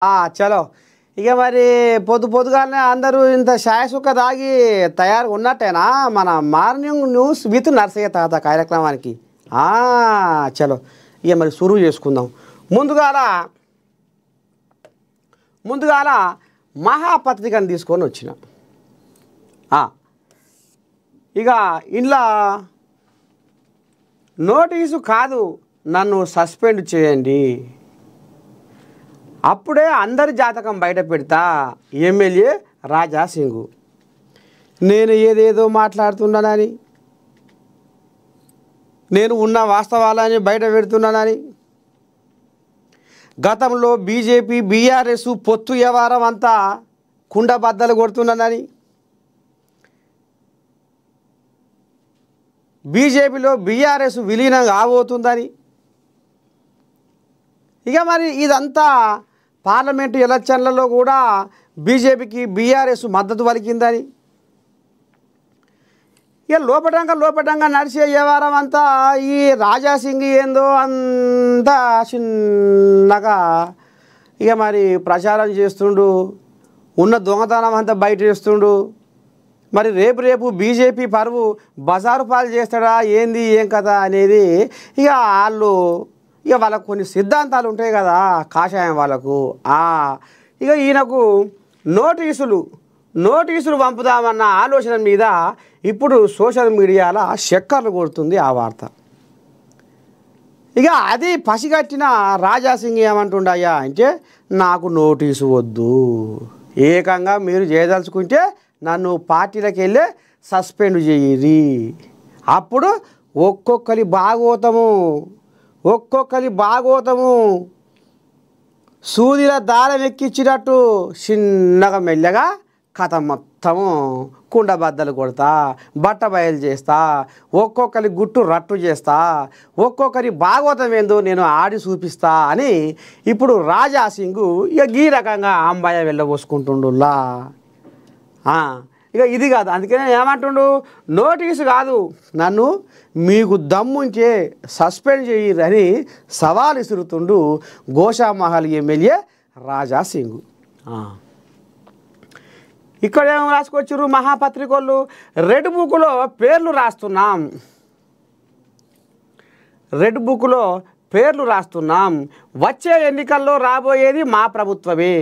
చలో ఇక మరి పొద్దుగానే అందరూ ఇంత ఛాయ్ సుక్క తాగి తయారు ఉన్నట్టేనా మన మార్నింగ్ న్యూస్ విత్ నర్సయ్య తాత కార్యక్రమానికి. చలో ఇక మరి సురువు చేసుకుందాం. ముందుగాల మహాపత్రికను తీసుకొని వచ్చిన ఇక ఇంట్లో నోటీసు కాదు, నన్ను సస్పెండ్ చేయండి, అప్పుడే అందరి జాతకం బయట పెడతా ఎమ్మెల్యే రాజా సింగ్. నేను ఏదేదో మాట్లాడుతున్నానని, నేను ఉన్న వాస్తవాలని బయట పెడుతున్నానని, గతంలో బీజేపీ బీఆర్ఎస్ పొత్తు వ్యవహారం అంతా కుండబద్దలు కొడుతున్నానని, బీజేపీలో బీఆర్ఎస్ విలీనం కాబోతుందని, ఇక మరి ఇదంతా పార్లమెంటు ఎలక్షన్లలో కూడా బీజేపీకి బీఆర్ఎస్ మద్దతు పలికిందని, ఇక లోపటంగా నడిచే వ్యవహారం అంతా ఈ రాజా సింగ్ ఏందో అంతా చిన్నగా ఇక మరి ప్రచారం చేస్తుండు, ఉన్న దొంగతనం అంతా బయట చేస్తుండు. మరి రేపు బీజేపీ పరువు బజారు పాలు చేస్తాడా ఏంది ఏం కదా అనేది ఇక వాళ్ళకు కొన్ని సిద్ధాంతాలు ఉంటాయి కదా కాషాయం వాళ్ళకు. ఇక ఈయనకు నోటీసులు పంపుదామన్న ఆలోచన మీద ఇప్పుడు సోషల్ మీడియాలో చక్కర్లు కొడుతుంది ఆ వార్త. ఇక అది పసిగట్టిన రాజా సింగ్ ఏమంటుండయ్యా అంటే, నాకు నోటీసు వద్దు, ఏకంగా మీరు చేయదలుచుకుంటే నన్ను పార్టీలకు వెళ్ళి సస్పెండ్ చేయరి, అప్పుడు ఒక్కొక్కరి భాగోతము సూదిల దారం ఎక్కించినట్టు చిన్నగా మెల్లగా కథ మొత్తము కుండబద్దలు కొడతా, బట్ట బయలు చేస్తా, ఒక్కొక్కరి గుట్టు రట్టు చేస్తా, ఒక్కొక్కరి భాగవతం ఏందో నేను ఆడి చూపిస్తా అని ఇప్పుడు రాజా సింగ్ ఇక ఈ రకంగా అంబాయ వెళ్ళబోసుకుంటుండులా. ఇక ఇది కాదు, అందుకనే ఏమంటుండు, నోటీసు కాదు, నన్ను మీకు దమ్ముంటే సస్పెండ్ చేయరని సవాల్ ఇసురుతుండు గోషామహల్ ఎమ్మెల్యే రాజా సింగ్. ఇక్కడేమో రాసుకొచ్చారు మహాపత్రికలు, రెడ్ బుక్లో పేర్లు రాస్తున్నాం, వచ్చే ఎన్నికల్లో రాబోయేది మా ప్రభుత్వమే,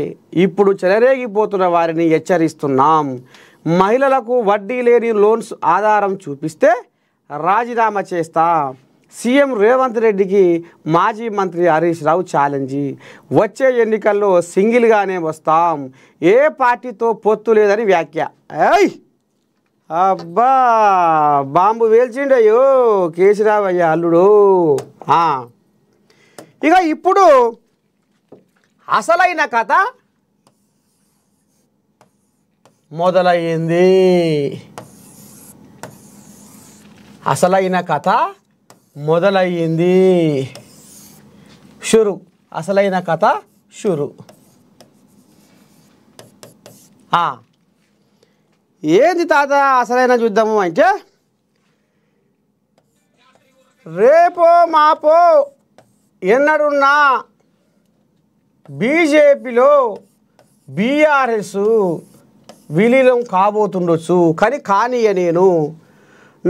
ఇప్పుడు చెలరేగిపోతున్న వారిని హెచ్చరిస్తున్నాం, మహిళలకు వడ్డీ లేని లోన్స్ ఆధారం చూపిస్తే రాజీనామా చేస్తా, సీఎం రేవంత్ రెడ్డికి మాజీ మంత్రి హరీష్ రావు ఛాలెంజ్, వచ్చే ఎన్నికల్లో సింగిల్గానే వస్తాం, ఏ పార్టీతో పొత్తు లేదని వ్యాఖ్య. అబ్బా బాంబు వేల్చిండయ్యో కేసీరావయ్య అల్లుడు. ఇక ఇప్పుడు అసలైన కథ మొదలయ్యింది. అసలైన కథ షురు. ఏంది తాత అసలైన చూద్దాము అంటే, రేపో మాపో ఎన్నడున్నా బీజేపీలో బీఆర్ఎస్ విలీనం కాబోతుండొచ్చు, కానీయ నేను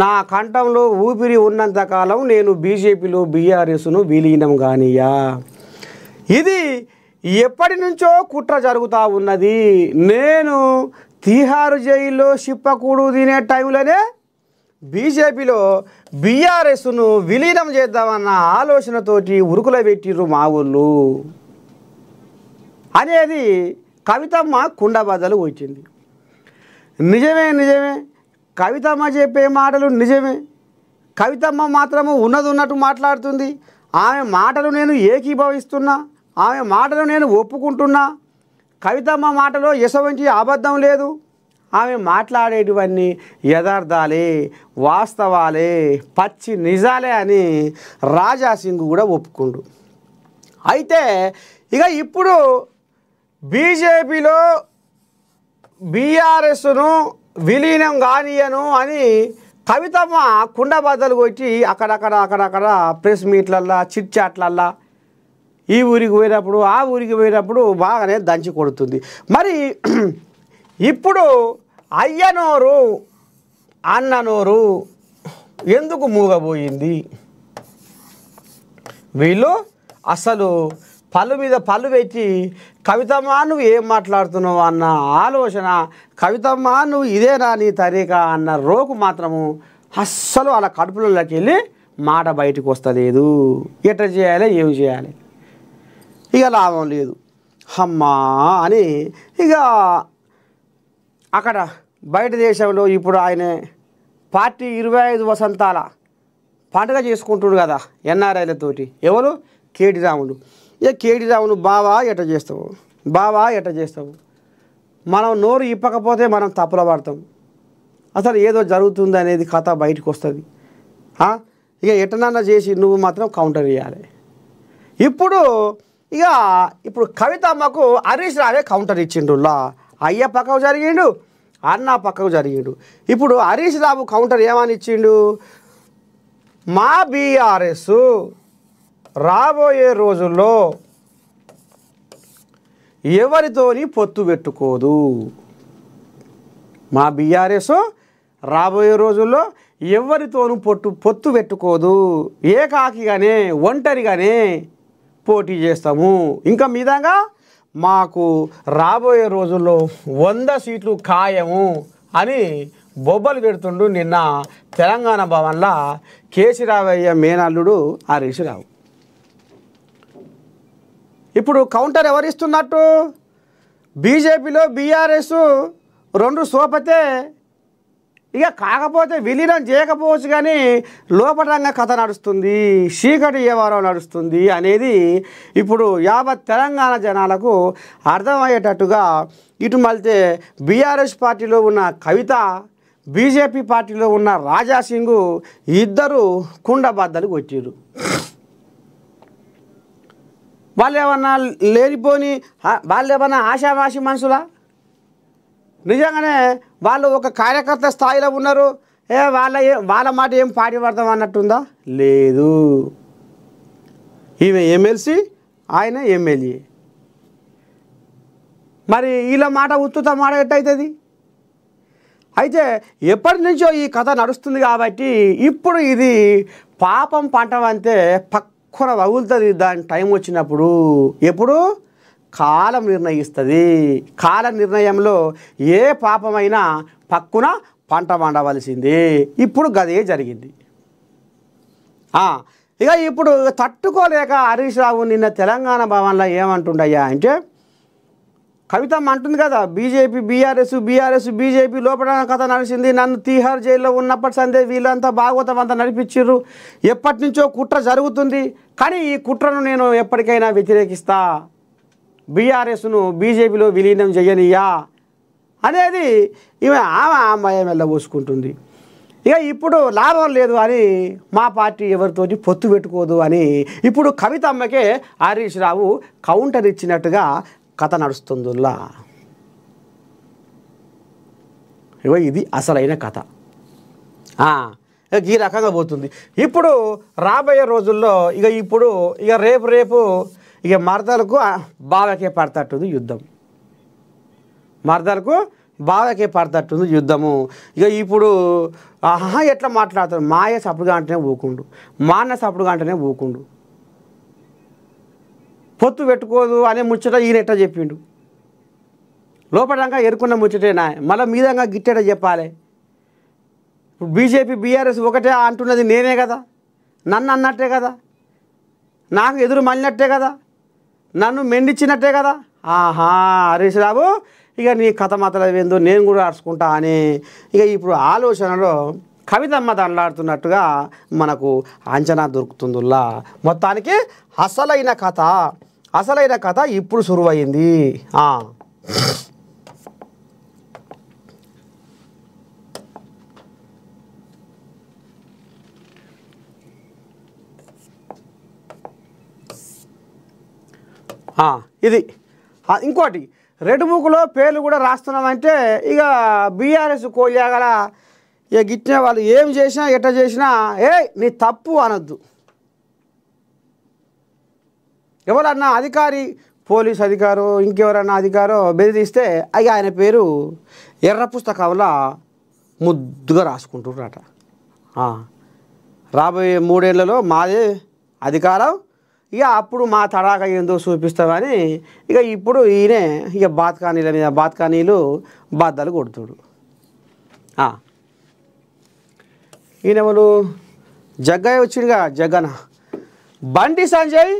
నా కంఠంలో ఊపిరి ఉన్నంతకాలం నేను బీజేపీలో బీఆర్ఎస్ను విలీనం కానీయా. ఇది ఎప్పటి నుంచో కుట్ర జరుగుతూ ఉన్నది. నేను తీహారు జైల్లో చిప్పకూడు తినే టైంలోనే బీజేపీలో బీఆర్ఎస్ను విలీనం చేద్దామన్న ఆలోచనతోటి ఉరుకుల పెట్టిర్రు మా ఊళ్ళు అనేది కవితమ్మ కుండబద్దలు వచ్చింది. నిజమే, కవితమ్మ చెప్పే మాటలు నిజమే. కవితమ్మ మాత్రము ఉన్నట్టు మాట్లాడుతుంది. ఆమె మాటలు నేను ఏకీభవిస్తున్నా, ఆమె మాటలు నేను ఒప్పుకుంటున్నా. కవితమ్మ మాటలో ఎటువంటి అబద్ధం లేదు. ఆమె మాట్లాడేటివన్నీ యథార్థాలే, వాస్తవాలే, పచ్చి నిజాలే అని రాజా సింగ్ కూడా ఒప్పుకుండు. అయితే ఇక ఇప్పుడు బీజేపీలో బీఆర్ఎస్ను విలీనం కానీయను అని కవితమ్మ కుండబద్దలు కొట్టి అక్కడక్కడ ప్రెస్ మీట్లల్లో చిట్ చాట్లల్లో ఈ ఊరికి పోయినప్పుడు ఆ ఊరికి పోయినప్పుడు బాగానే దంచి కొడుతుంది. మరి ఇప్పుడు అయ్యనోరు అన్ననోరు ఎందుకు మూగబోయింది? వీళ్ళు అసలు పళ్ళు మీద పళ్ళు పెట్టి కవితమ్మా నువ్వు ఏం మాట్లాడుతున్నావు అన్న ఆలోచన, కవితమ్మా నువ్వు ఇదేనా నీ తరీకా అన్న రోకు మాత్రము అస్సలు అలా కడుపులోకి వెళ్ళి మాట బయటకు వస్తలేదు. ఎట్లా చేయాలి, ఏమి చేయాలి, ఇక లాభం లేదు అమ్మా అని ఇక అక్కడ బయట దేశంలో ఇప్పుడు ఆయన పార్టీ 25 వసంతాల పండుగ చేసుకుంటుడు కదా ఎన్ఆర్ఐలతోటి. ఎవరు? కేటీ రాములు. ఇక కేటీ రాములు బావా ఎట్ట చేస్తావు, బావా ఎట్ట చేస్తావు, మనం నోరు ఇప్పకపోతే మనం తప్పుల పడతాం, అసలు ఏదో జరుగుతుంది అనేది కథ బయటకు వస్తుంది. ఇక ఎట్టనన్నా చేసి నువ్వు మాత్రం కౌంటర్ ఇవ్వాలి. ఇప్పుడు కవితమ్మకు హరీష్ రావే కౌంటర్ ఇచ్చిండులా. అయ్య పక్కకు జరిగిండు, అన్న పక్కకు జరిగిండు. ఇప్పుడు హరీష్ రావు కౌంటర్ ఏమని ఇచ్చిండు? మా బీఆర్ఎస్ రాబోయే రోజుల్లో ఎవరితోని పొత్తు పెట్టుకోదు. మా బీఆర్ఎస్ రాబోయే రోజుల్లో ఎవరితోనూ పొత్తు పెట్టుకోదు, ఏకాకిగానే ఒంటరిగానే పోటీ చేస్తాము. ఇంకా మీదంగా మాకు రాబోయే రోజుల్లో 100 సీట్లు ఖాయము అని బొబ్బలు పెడుతుండు నిన్న తెలంగాణ భవన్లో కేసీరావయ్య మేనల్లుడు హరీష్ రావు. ఇప్పుడు కౌంటర్ ఎవరిస్తున్నట్టు? బీజేపీలో బీఆర్ఎస్ 2 సోపతే, ఇక కాకపోతే విలీనం చేయకపోవచ్చు కానీ లోపటంగా కథ నడుస్తుంది, చీకటి వ్యవహారం నడుస్తుంది అనేది ఇప్పుడు యావత్ తెలంగాణ జనాలకు అర్థమయ్యేటట్టుగా ఇటు మళ్తే బీఆర్ఎస్ పార్టీలో ఉన్న కవిత, బీజేపీ పార్టీలో ఉన్న రాజాసింగ్ ఇద్దరు కుండబద్దలు కొట్టిరు. వాళ్ళు ఏమన్నా లేనిపోని, వాళ్ళు ఏమన్నా ఆశావాసి మనుషులా? నిజంగానే వాళ్ళు ఒక కార్యకర్త స్థాయిలో ఉన్నారు. వాళ్ళ మాట ఏం పాటి పడతాం అన్నట్టుందా? లేదు. ఈమె ఎమ్మెల్సీ, ఆయన ఎమ్మెల్యే. మరి వీళ్ళ మాట ఉత్తుత మాట ఎట్టయితుంది? అయితే ఎప్పటి నుంచో ఈ కథ నడుస్తుంది కాబట్టి ఇప్పుడు ఇది పాపం పంటవంతే పక్కన వగులుతుంది. దాని టైం వచ్చినప్పుడు ఎప్పుడు కాలం నిర్ణయిస్తుంది. కాల నిర్ణయంలో ఏ పాపమైనా పక్కున పంట పండవలసిందే. ఇప్పుడు గదే జరిగింది. ఇక ఇప్పుడు తట్టుకోలేక హరీష్ రావు నిన్న తెలంగాణ భవన్లో ఏమంటుండయ్యా అంటే, కవితమ్మ అంటుంది కదా బీజేపీ బీఆర్ఎస్ బీజేపీ లోపల కథ నడిచింది, నన్ను తీహార్ జైల్లో ఉన్నప్పటి సందే వీళ్ళంతా భాగవతం అంతా నడిపించారు, ఎప్పటి నుంచో కుట్ర జరుగుతుంది, కానీ ఈ కుట్రను నేను ఎప్పటికైనా వ్యతిరేకిస్తా, బీఆర్ఎస్ను బీజేపీలో విలీనం చేయనియా అనేది ఈమె అమ్మాయి వెళ్ళబోసుకుంటుంది. ఇక ఇప్పుడు లాభం లేదు అని మా పార్టీ ఎవరితోటి పొత్తు పెట్టుకోదు అని ఇప్పుడు కవితమ్మకే హరీష్ రావు కౌంటర్ ఇచ్చినట్టుగా కథ నడుస్తుందిలా. ఇగో ఇది అసలైన కథ. ఈ రకంగా పోతుంది. ఇప్పుడు రాబోయే రోజుల్లో ఇక రేపు ఇక మరదలకు బావకే పడతట్టుంది యుద్ధం. మరదలకు బావకే పడతట్టుంది యుద్ధము. ఇక ఇప్పుడు ఎట్లా మాట్లాడతారు? మాయ సప్పుడుగా అంటేనే ఊకుండు, మా అన్న సప్పుడుగా అంటేనే ఊకుండు. పొత్తు పెట్టుకోదు అనే ముచ్చట ఈయన ఎట్లా చెప్పిండు? లోపలంగా ఎరుకున్న ముచ్చటేనా? మళ్ళీ మీదంగా గిట్టేట చెప్పాలి. ఇప్పుడు బీజేపీ బీఆర్ఎస్ ఒకటే అంటున్నది నేనే కదా, నన్ను అన్నట్టే కదా, నాకు ఎదురు మళ్ళినట్టే కదా, నన్ను మెండిచ్చినట్టే కదా. హరీష్ రావు ఇక నీ కథ మాత్రమేందో నేను కూడా అరుచుకుంటా అని ఇక ఇప్పుడు ఆలోచనలో కవితమ్మ దండలాడుతున్నట్టుగా మనకు అంచనా దొరుకుతుందిలా. మొత్తానికి అసలైన కథ ఇప్పుడు సురువైంది. ఇది ఇంకోటి, రెడ్ బుక్లో పేర్లు కూడా రాస్తున్నామంటే ఇక బీఆర్ఎస్ కోలియాగల ఇక గిట్టిన వాళ్ళు ఏం చేసినా ఎట్లా చేసినా నీ తప్పు అనొద్దు. ఎవరన్నా అధికారి పోలీస్ అధికారో ఇంకెవరన్నా అధికారో బెదిరిస్తే అయ్యి ఆయన పేరు ఎర్ర పుస్తకంలో ముద్దుగా రాసుకుంటున్నారట. రాబోయే 3 ఏళ్లలో మాదే అధికారం, ఇక అప్పుడు మా తడాక ఏందో చూపిస్తామని ఇక ఇప్పుడు ఈయనే ఇక బాత్కానీల మీద బాత్కానీలు బద్దలు కొడుతుడు. ఈయనెవరు జగ్గయ్య వచ్చిందిగా జగ్గన. బండి సంజయ్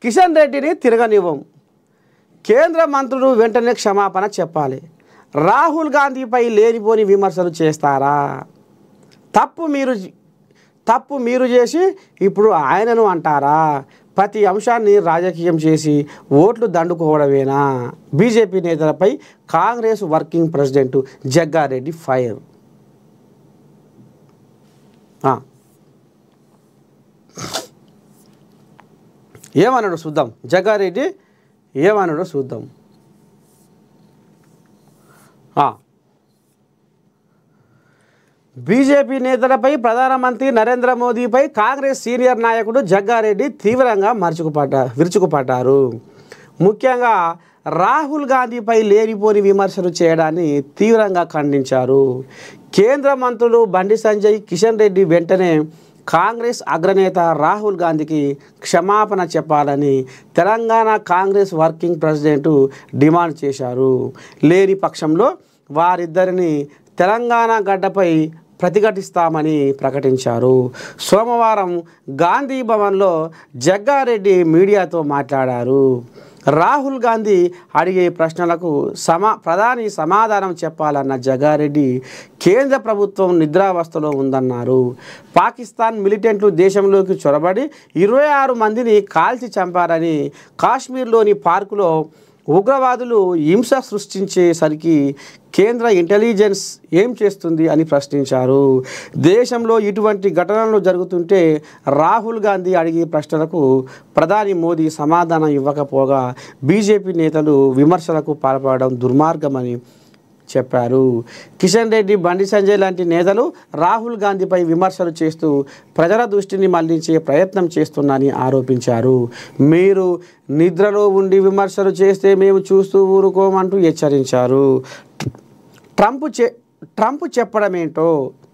కిషన్ రెడ్డిని తిరగనివ్వం, కేంద్ర మంత్రులు వెంటనే క్షమాపణ చెప్పాలి, రాహుల్ గాంధీపై లేనిపోని విమర్శలు చేస్తారా, తప్పు మీరు చేసి ఇప్పుడు ఆయనను అంటారా, ప్రతి అంశాన్ని రాజకీయం చేసి ఓట్లు దండుకోవడమేనా, బీజేపీ నేతలపై Congress working president Jagga Reddy fire. ఏమన్నాడు చూద్దాం, జగ్గారెడ్డి ఏమన్నాడో చూద్దాం. బీజేపీ నేతలపై ప్రధానమంత్రి నరేంద్ర మోదీపై కాంగ్రెస్ సీనియర్ నాయకుడు జగ్గారెడ్డి తీవ్రంగా విరుచుకుపడ్డారు. ముఖ్యంగా రాహుల్ గాంధీపై లేనిపోని విమర్శలు చేయడాన్ని తీవ్రంగా ఖండించారు. కేంద్ర మంత్రులు బండి సంజయ్, కిషన్ రెడ్డి వెంటనే కాంగ్రెస్ అగ్రనేత రాహుల్ గాంధీకి క్షమాపణ చెప్పాలని Telangana Congress working president demand చేశారు. లేని పక్షంలో వారిద్దరిని తెలంగాణ గడ్డపై ప్రతిఘటిస్తామని ప్రకటించారు. సోమవారం గాంధీ భవన్లో జగ్గారెడ్డి మీడియాతో మాట్లాడారు. రాహుల్ గాంధీ అడిగే ప్రశ్నలకు ప్రధాని సమాధానం చెప్పాలన్న జగ్గారెడ్డి కేంద్ర ప్రభుత్వం నిద్రావస్థలో ఉందన్నారు. పాకిస్తాన్ మిలిటెంట్లు దేశంలోకి చొరబడి 26 మందిని కాల్చి చంపారని, కాశ్మీర్లోని పార్కులో ఉగ్రవాదులు హింస సృష్టించేసరికి కేంద్ర ఇంటెలిజెన్స్ ఏం చేస్తుంది అని ప్రశ్నించారు. దేశంలో ఇటువంటి ఘటనలు జరుగుతుంటే రాహుల్ గాంధీ అడిగే ప్రశ్నలకు ప్రధాని మోదీ సమాధానం ఇవ్వకపోగా బీజేపీ నేతలు విమర్శలకు పాల్పడడం దుర్మార్గమని చెప్పారు. కిషన్ రెడ్డి, బండి సంజయ్ లాంటి నేతలు రాహుల్ గాంధీపై విమర్శలు చేస్తూ ప్రజల దృష్టిని మళ్లించే ప్రయత్నం చేస్తున్నారని ఆరోపించారు. మీరు నిద్రలో ఉండి విమర్శలు చేస్తే మేము చూస్తూ ఊరుకోమంటూ హెచ్చరించారు. ట్రంప్ చెప్పడమేంటో,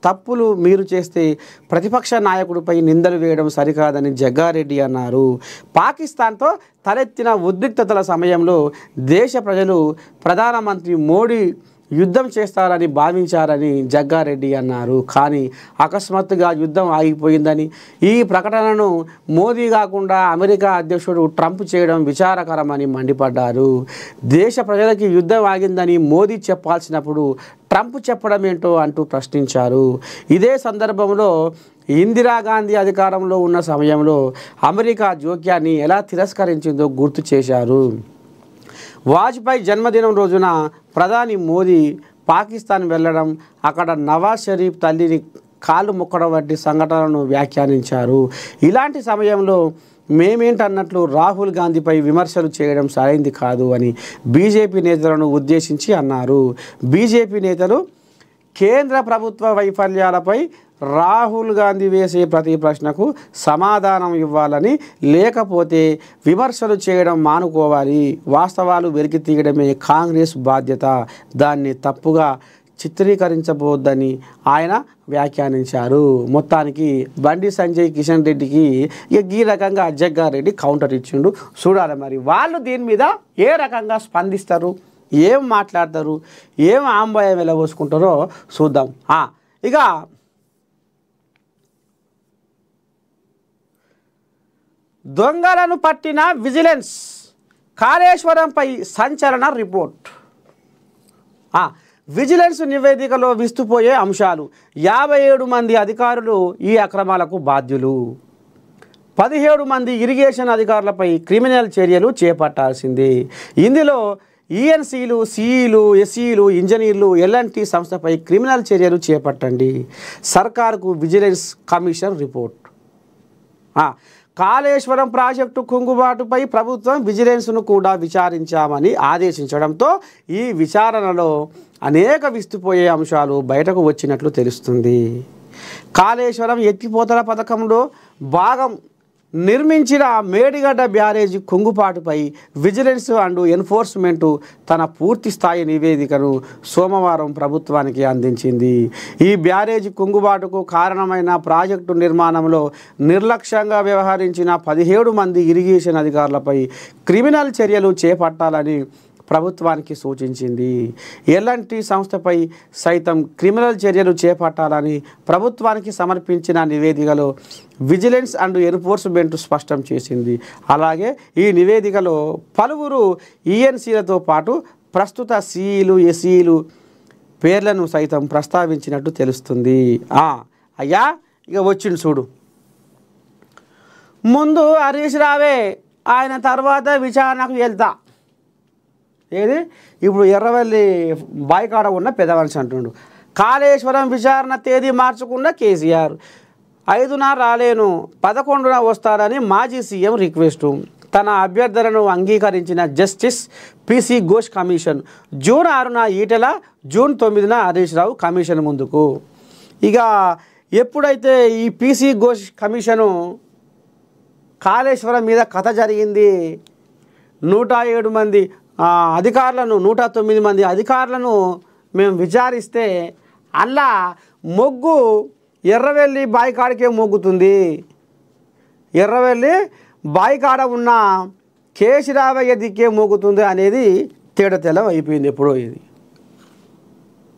తప్పులు మీరు చేస్తే ప్రతిపక్ష నాయకుడిపై నిందలు వేయడం సరికాదని జగ్గారెడ్డి అన్నారు. పాకిస్తాన్తో తలెత్తిన ఉద్రిక్తతల సమయంలో దేశ ప్రజలు ప్రధానమంత్రి మోడీ యుద్ధం చేస్తారని భావించారని జగ్గారెడ్డి అన్నారు. కానీ అకస్మాత్తుగా యుద్ధం ఆగిపోయిందని, ఈ ప్రకటనను మోదీ కాకుండా అమెరికా అధ్యక్షుడు ట్రంప్ చేయడం విచారకరమని మండిపడ్డారు. దేశ ప్రజలకి యుద్ధం ఆగిందని మోదీ చెప్పాల్సినప్పుడు ట్రంప్ చెప్పడం ఏంటో అంటూ ప్రశ్నించారు. ఇదే సందర్భంలో ఇందిరాగాంధీ అధికారంలో ఉన్న సమయంలో అమెరికా జోక్యాన్ని ఎలా తిరస్కరించిందో గుర్తు చేశారు. వాజ్పేయి జన్మదినం రోజున ప్రధాని మోదీ పాకిస్తాన్ వెళ్ళడం, అక్కడ నవాజ్ షరీఫ్ తల్లిని కాళ్ళు మొక్కడం వంటి సంఘటనలను వ్యాఖ్యానించారు. ఇలాంటి సమయంలో మేమేంటన్నట్లు రాహుల్ గాంధీపై విమర్శలు చేయడం సరైంది కాదు అని బీజేపీ నేతలను ఉద్దేశించి అన్నారు. బీజేపీ నేతలు కేంద్ర ప్రభుత్వ వైఫల్యాలపై రాహుల్ గాంధీ వేసే ప్రతి ప్రశ్నకు సమాధానం ఇవ్వాలని, లేకపోతే విమర్శలు చేయడం మానుకోవాలి, వాస్తవాలు వెలికి తీయడమే కాంగ్రెస్ బాధ్యత, దాన్ని తప్పుగా చిత్రీకరించబోద్దని ఆయన వ్యాఖ్యానించారు. మొత్తానికి బండి సంజయ్, కిషన్ రెడ్డికి ఈ రకంగా జగ్గారెడ్డి కౌంటర్ ఇచ్చిండు. చూడాలి మరి వాళ్ళు దీని మీద ఏ రకంగా స్పందిస్తారు, ఏం మాట్లాడతారు, ఏం ఆంబయం వెళ్ళబోసుకుంటారో చూద్దాం. ఇక దొంగలను పట్టిన విజిలెన్స్, కాళేశ్వరంపై సంచలన రిపోర్ట్. విజిలెన్స్ నివేదికలో విస్తుపోయే అంశాలు. 57 మంది అధికారులు ఈ అక్రమాలకు బాధ్యులు. 17 మంది ఇరిగేషన్ అధికారులపై క్రిమినల్ చర్యలు చేపట్టాల్సిందే. ఇందులో ఈఎన్సీలు, సిఈలు, ఎస్ఈలు, ఇంజనీర్లు, ఎల్ఎన్టీ సంస్థపై క్రిమినల్ చర్యలు చేపట్టండి. సర్కార్కు vigilance commission report. Kaleshwaram project కుంగుబాటుపై ప్రభుత్వం విజిలెన్స్ను కూడా విచారించామని ఆదేశించడంతో ఈ విచారణలో అనేక విస్తుపోయే అంశాలు బయటకు వచ్చినట్లు తెలుస్తుంది. కాళేశ్వరం ఎత్తిపోతల పథకంలో భాగం నిర్మించిన మేడిగడ్డ బ్యారేజీ కుంగుపాటుపై విజిలెన్స్ అండ్ ఎన్ఫోర్స్మెంట్ తన పూర్తి స్థాయి నివేదికను సోమవారం ప్రభుత్వానికి అందించింది. ఈ బ్యారేజీ కుంగుబాటుకు కారణమైన ప్రాజెక్టు నిర్మాణంలో నిర్లక్ష్యంగా వ్యవహరించిన 17 మంది ఇరిగేషన్ అధికారులపై క్రిమినల్ చర్యలు చేపట్టాలని ప్రభుత్వానికి సూచించింది. ఎల్ఎన్టీ సంస్థపై సైతం క్రిమినల్ చర్యలు చేపట్టాలని ప్రభుత్వానికి సమర్పించిన నివేదికలో విజిలెన్స్ అండ్ ఎన్ఫోర్స్మెంట్ స్పష్టం చేసింది. అలాగే ఈ నివేదికలో పలువురు ఈఎన్సీలతో పాటు ప్రస్తుత సిఈలు ఎస్ఈలు పేర్లను సైతం ప్రస్తావించినట్టు తెలుస్తుంది. అయ్యా ఇక వచ్చిండు చూడు. ముందు హరీష్ రావే, ఆయన తర్వాత విచారణకు వెళ్తా. ఏది ఇప్పుడు ఎర్రవల్లి బాయికాడ ఉన్న పెద్దమనిషి అంటుండు. కాళేశ్వరం విచారణ తేదీ మార్చకుండా కేసీఆర్ 5న రాలేను 11న వస్తారని మాజీ సీఎం రిక్వెస్టు. తన అభ్యర్థనను అంగీకరించిన justice PC Ghosh commission June 6న ఈటెల, జూన్ 9న హరీష్ రావు కమిషన్ ముందుకు. ఇక ఎప్పుడైతే ఈ పిసి ఘోష్ కమిషను కాళేశ్వరం మీద కథ జరిగింది, 107 మంది అధికారులను 109 మంది అధికారులను మేము విచారిస్తే అలా మొగ్గు ఎర్రవెల్లి బాయికాడికే మొగ్గుతుంది. ఎర్రవెల్లి బాయికాడ ఉన్న కేశరావయ్య దిక్కే మోగుతుంది అనేది తేడతెల్లం అయిపోయింది. ఎప్పుడో ఇది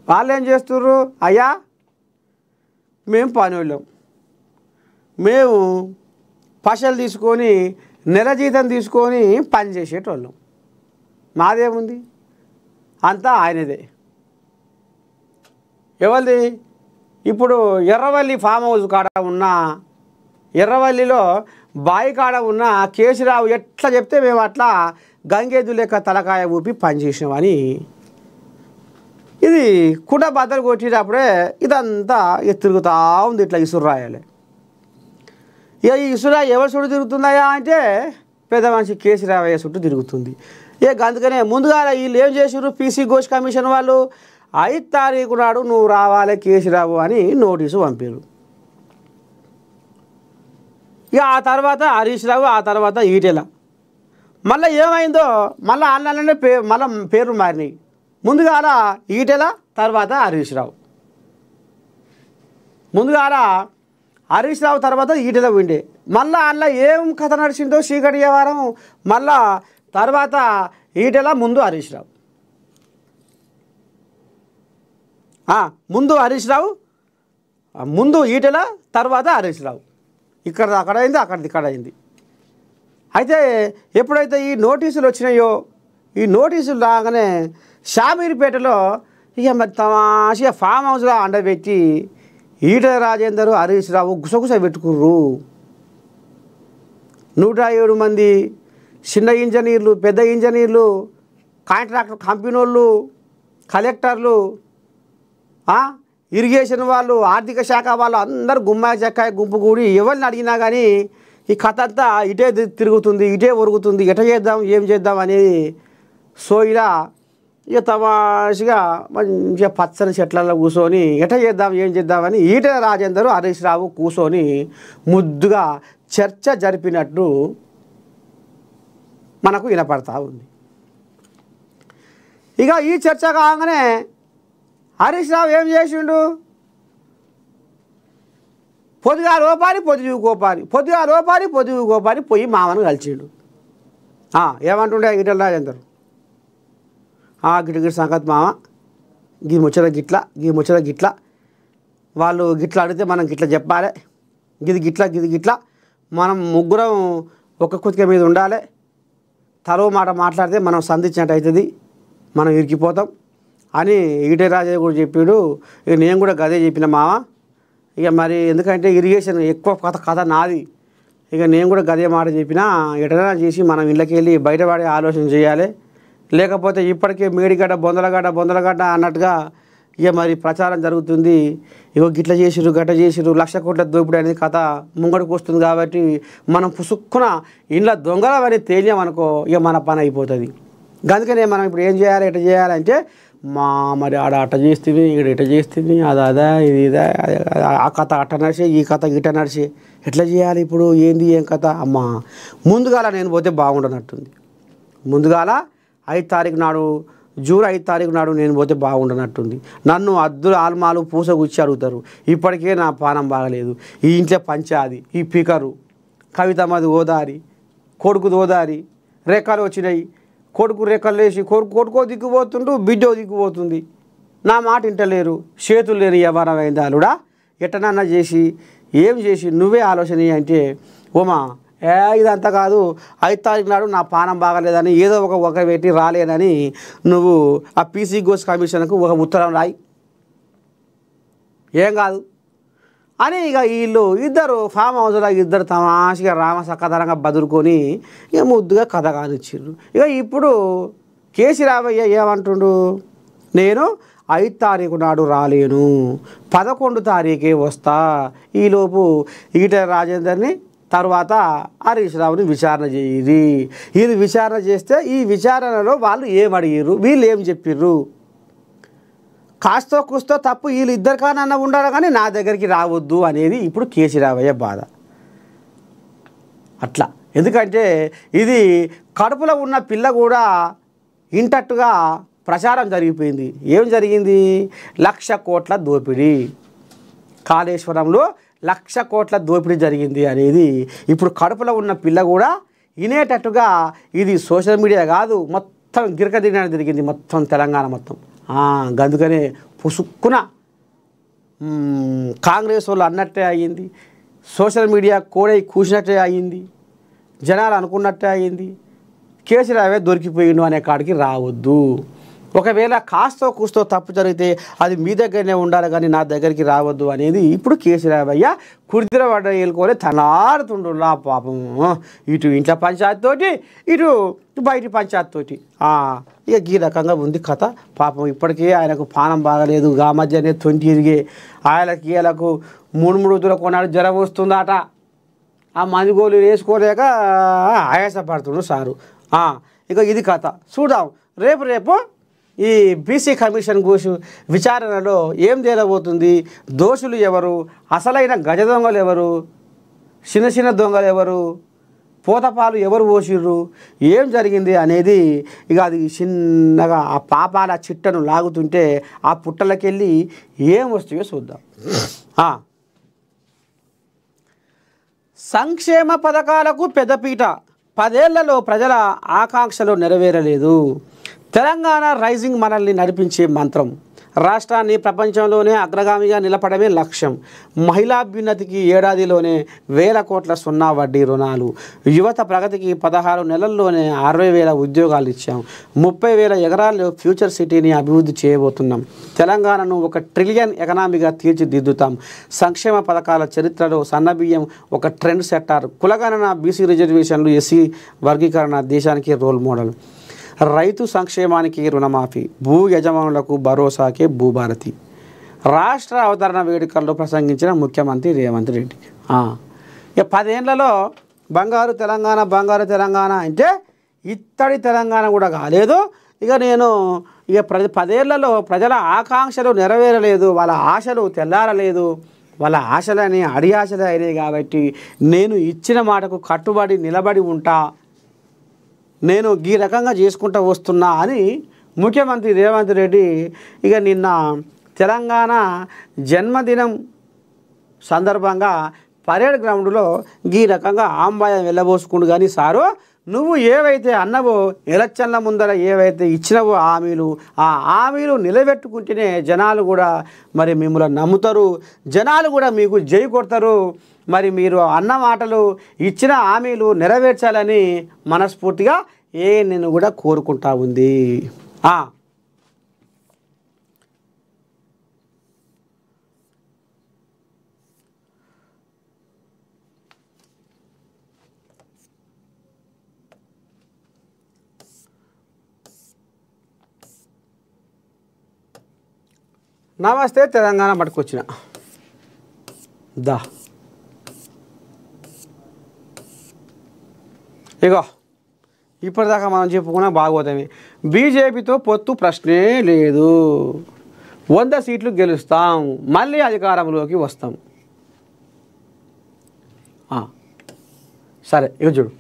వాళ్ళు ఏం చేస్తుర్రు, అయ్యా మేము పనివాళ్ళం, మేము పైసలు తీసుకొని నెల జీతం తీసుకొని పని చేసేటోళ్ళం, మాదేముంది అంతా ఆయనదే. ఎవరిది? ఇప్పుడు ఎర్రవల్లి ఫామ్ హౌస్ కాడ ఉన్న, ఎర్రవల్లిలో బాయి కాడ ఉన్న కేశరావు ఎట్లా చెప్తే మేము అట్లా గంగేదు లెక్క తలకాయ ఊపి పనిచేసామని ఇది కుట బద్దలు కొట్టేటప్పుడే ఇదంతా తిరుగుతూ ఉంది. ఇట్లా ఇసురు రాయాలి. ఇక ఈ ఇసురా ఎవరి చుట్టూ తిరుగుతుందయా అంటే పెద్ద మనిషి కేసీరావయ్య చుట్టూ తిరుగుతుంది. అందుకనే ముందుగా వీళ్ళు ఏం చేసారు, పీసీ ఘోష్ కమిషన్ వాళ్ళు 5వ తారీఖు నాడు నువ్వు రావాలి కేసీరావు అని నోటీసు పంపారు. ఇక ఆ తర్వాత హరీష్ రావు, ఆ తర్వాత ఈటెల. మళ్ళీ ఏమైందో మళ్ళీ అన్నలనే మళ్ళీ పేర్లు మారినాయి. ముందుగా ఈటెల, తర్వాత హరీష్ రావు. ముందుగా హరీష్ రావు తర్వాత ఈటెల ఉండే. మళ్ళీ అందులో ఏం కథ నడిచిందో చీకటి వ్యవహారం. మళ్ళా తర్వాత ఈటెల, ముందు హరీష్ రావు. ముందు హరీష్ రావు, ముందు ఈటెల, తర్వాత హరీష్ రావు. ఇక్కడ అక్కడ అయింది, అక్కడిది ఇక్కడ అయింది. అయితే ఎప్పుడైతే ఈ నోటీసులు వచ్చినాయో, ఈ నోటీసులు రాగానే షామీర్పేటలో ఇక మరి తమాషగా ఫామ్ హౌస్లో అండబెట్టి ఈటెల రాజేందర్, హరీష్ రావు గుసగుస పెట్టుకుర్రు. 107 మంది చిన్న ఇంజనీర్లు, పెద్ద ఇంజనీర్లు, కాంట్రాక్టర్ కంపెనీ వాళ్ళు, కలెక్టర్లు, ఇరిగేషన్ వాళ్ళు, ఆర్థిక శాఖ వాళ్ళు అందరూ గుమ్మాయి చెక్కాయ గుంపు కూడి ఎవరిని అడిగినా కానీ ఈ కథ అంతా ఇటే తిరుగుతుంది, ఇటే ఒరుగుతుంది, ఎట చేద్దాం ఏం చేద్దాం అనేది సోయిలా ఇక తమాషగా మంచిగా పచ్చని చెట్లలో కూర్చొని ఎట చేద్దాం ఏం చేద్దామని ఈటెల రాజేందర్, హరీష్ రావు కూర్చొని ముద్దుగా చర్చ జరిపినట్టు మనకు వినపడతా ఉంది. ఇక ఈ చర్చ కాగానే హరీష్ రావు ఏం చేసిండు, పొద్దుగా లోపాని పొద్దుగు కోపాని, పొద్దుగా లోపాని పొద్దుగు కోపాని పోయి మామను కలిసిండు. ఏమంటుండే ఈటెల రాజేందర్, గిట్ల సంగతి మామ, గీ ముచ్చట గిట్ల, గీ ముచ్చట గిట్ల, వాళ్ళు గిట్ల అడిగితే మనం గిట్ల చెప్పాలి, గిది గిట్ల గిది గిట్ల, మనం ముగ్గురం ఒక కుతిక మీద ఉండాలి, తలో మాట మాట్లాడితే మనం సంధించినట్టు అవుతుంది, మనం ఇరికిపోతాం అని ఈటెల రాజయ్య కూడా చెప్పాడు. ఇక నేను కూడా గదే చెప్పిన మామ. ఇక మరి ఎందుకంటే ఇరిగేషన్ ఎక్కువ కథ నాది, ఇక నేను కూడా గదే మాట చెప్పినా ఎటైనా చేసి మనం ఇళ్ళకి వెళ్ళి బయటపడే ఆలోచన చేయాలి, లేకపోతే ఇప్పటికే మేడిగడ్డ బొందలగడ్డ అన్నట్టుగా ఇక మరి ప్రచారం జరుగుతుంది. ఇగో గిట్ల చేసిరు గట్ట చేసిరు, 1,00,000 కోట్ల దోపిడీ అనేది కథ ముంగడికి వస్తుంది. కాబట్టి మనం పుసుక్కున ఇంట్లో దొంగలవని తేలియామనుకో ఇక మన పని అయిపోతుంది. అందుకనే మనం ఇప్పుడు ఏం చేయాలి, ఎట్లా చేయాలంటే మరి ఆడ అట్ట చేస్తుంది ఇక్కడ ఇట చేస్తుంది అదా ఇది ఇదా ఆ కథ అట్ట నడిచి ఈ కథ ఇట నడిచి ఎట్లా చేయాలి ఇప్పుడు ఏంది ఏం కథ అమ్మా ముందుగాల నేను పోతే బాగుండనట్టుంది ముందుగాల 5 తారీఖు నాడు జూన్ 5 తారీఖు నాడు నేను పోతే బాగుండనట్టుంది నన్ను అద్దులు ఆల్మాలు పూసగుచ్చి అడుగుతారు ఇప్పటికే నా పానం బాగలేదు ఈ ఇంట్లో పంచాది ఈ పికరు కవితమ్మది ఓదారి కొడుకుది ఓదారి రెక్కలు వచ్చినాయి కొడుకు రెక్కలు వేసి కొడుకో దిక్కుపోతుంటూ బిడ్డో దిక్కుపోతుంది నా మాట ఇంటలేరు చేతులు లేని వ్యవహారం అయిందాలుడా ఎట్టనన్నా చేసి ఏం చేసి నువ్వే ఆలోచన అంటే ఓమా ఇదంతా కాదు 5 తారీఖు నాడు నా పానం బాగలేదని ఏదో ఒక పెట్టి రాలేదని నువ్వు ఆ పీసీ గోస్ కమిషన్కు ఒక ఉత్తరం రాయి ఏం కాదు అని ఇక వీళ్ళు ఇద్దరు ఫామ్ హౌస్లో ఇద్దరు తమాషగా రామసక్కదరంగా బదులుకొని ఇక ముద్దుగా కథ కానిచ్చిర్రు ఇక ఇప్పుడు కేసీ రామయ్య ఏమంటుండు నేను 5 తారీఖు నాడు రాలేను 11 తారీఖే వస్తా ఈలోపు ఈటెల రాజేందర్ని తర్వాత హరీష్ రావుని విచారణ చేయి ఇది విచారణ చేస్తే ఈ విచారణలో వాళ్ళు ఏమడిగిర్రు వీళ్ళు ఏం చెప్పిర్రు కాస్తో కూస్తో తప్పు వీళ్ళు ఇద్దరికన్నా ఉండాలి కానీ నా దగ్గరికి రావద్దు అనేది ఇప్పుడు కేసీ రామయ్య బాధ అట్లా ఎందుకంటే ఇది కడుపులో ఉన్న పిల్ల కూడా ఇంటట్టుగా ప్రచారం జరిగిపోయింది ఏం జరిగింది 1,00,000 కోట్ల దోపిడీ కాళేశ్వరంలో 1,00,000 కోట్ల దోపిడీ జరిగింది అనేది ఇప్పుడు కడుపులో ఉన్న పిల్ల కూడా వినేటట్టుగా ఇది సోషల్ మీడియా కాదు మొత్తం గిరకదిరిగిన జరిగింది మొత్తం తెలంగాణ మొత్తం గందుకనే పుసుక్కున కాంగ్రెస్ వాళ్ళు అన్నట్టే అయ్యింది సోషల్ మీడియా కోడై కూసినట్టే అయ్యింది జనాలు అనుకున్నట్టే అయ్యింది కేసీ రావే దొరికిపోయిండు అనే కాడికి రావద్దు ఒకవేళ కాస్తో కూస్తో తప్పు జరిగితే అది మీ దగ్గరనే ఉండాలి కానీ నా దగ్గరికి రావద్దు అనేది ఇప్పుడు కేసీ రామయ్య కుర్దిర పడ్డ ఏలుకొని తలాడుతుండు నా పాపం ఇటు ఇంట్లో పంచాయతీతోటి ఇటు బయటి పంచాయతీతోటి ఇక ఈ రకంగా ఉంది కథ పాపం ఇప్పటికే ఆయనకు పానం బాగలేదు గా మధ్యనే 20 ఇరిగే ఆయనకి వీళ్ళకు 3 రోజుల కొన్నాడు జ్వరం వస్తుందట ఆ మందుగోలు వేసుకోలేక ఆయాసపడుతుండు సారు ఇక ఇది కథ చూద్దాం రేపు ఈ బీసీ కమిషన్ కూసు విచారణలో ఏం తేలబోతుంది దోషులు ఎవరు అసలైన గజ దొంగలు ఎవరు చిన్న దొంగలు ఎవరు పోతపాలు ఎవరు పోసిర్రు ఏం జరిగింది అనేది ఇక అది చిన్నగా ఆ పాపాల చిట్టను లాగుతుంటే ఆ పుట్టలకెళ్ళి ఏం వస్తాయో చూద్దాం సంక్షేమ పథకాలకు పెద్దపీట 10 ఏళ్లలో ప్రజల ఆకాంక్షలు నెరవేరలేదు తెలంగాణ రైజింగ్ మనల్ని నడిపించే మంత్రం రాష్ట్రాన్ని ప్రపంచంలోనే అగ్రగామిగా నిలపడమే లక్ష్యం మహిళాభ్యున్నతికి ఏడాదిలోనే 1,000 కోట్ల సున్నా వడ్డీ రుణాలు యువత ప్రగతికి 16 నెలల్లోనే 60,000 ఉద్యోగాలు ఇచ్చాం 30,000 ఎకరాల్లో ఫ్యూచర్ సిటీని అభివృద్ధి చేయబోతున్నాం తెలంగాణను 1 ట్రిలియన్ ఎకనామీగా తీర్చిదిద్దుతాం సంక్షేమ పథకాల చరిత్రలో సన్నబియ్యం ఒక ట్రెండ్ సెట్టార్ కులగణన బీసీ రిజర్వేషన్లు ఎస్సీ వర్గీకరణ దేశానికి రోల్ మోడల్ రైతు సంక్షేమానికి రుణమాఫీ భూ యజమానులకు భరోసాకే భూభారతి రాష్ట్ర అవతరణ వేడుకల్లో ప్రసంగించిన ముఖ్యమంత్రి రేవంత్ రెడ్డి ఇక 10 ఏళ్లలో బంగారు తెలంగాణ అంటే ఇత్తడి తెలంగాణ కూడా కాలేదు ఇక నేను ఇక 10 ఏళ్లలో ప్రజల ఆకాంక్షలు నెరవేరలేదు వాళ్ళ ఆశలు తెల్లారలేదు వాళ్ళ ఆశలని అడియాశలు అయినాయి కాబట్టి నేను ఇచ్చిన మాటకు కట్టుబడి నిలబడి ఉంటా నేను ఈ రకంగా చేసుకుంటూ వస్తున్నా అని ముఖ్యమంత్రి రేవంత్ రెడ్డి ఇక నిన్న తెలంగాణ జన్మదినం సందర్భంగా పరేడ్ గ్రౌండ్లో ఈ రకంగా ఆంబాయం వెళ్ళబోసుకుండు కానీ సారు నువ్వు ఏవైతే అన్నవో ఎలక్షన్ల ముందర ఏవైతే ఇచ్చినవో హామీలు నిలబెట్టుకుంటేనే జనాలు కూడా మరి మిమ్మల్ని నమ్ముతారు జనాలు కూడా మీకు జై కొడతారు మరి మీరు అన్న మాటలు ఇచ్చిన హామీలు నెరవేర్చాలని మనస్ఫూర్తిగా నేను కూడా కోరుకుంటా ఉంది నమస్తే తెలంగాణ పట్టుకొచ్చిన దా ఇగో ఇప్పటిదాకా మనం చెప్పుకున్న భాగవతమే. బీజేపీతో పొత్తు ప్రశ్నే లేదు, 100 సీట్లు గెలుస్తాం, మళ్ళీ అధికారంలోకి వస్తాం. సరే ఇక చూడు,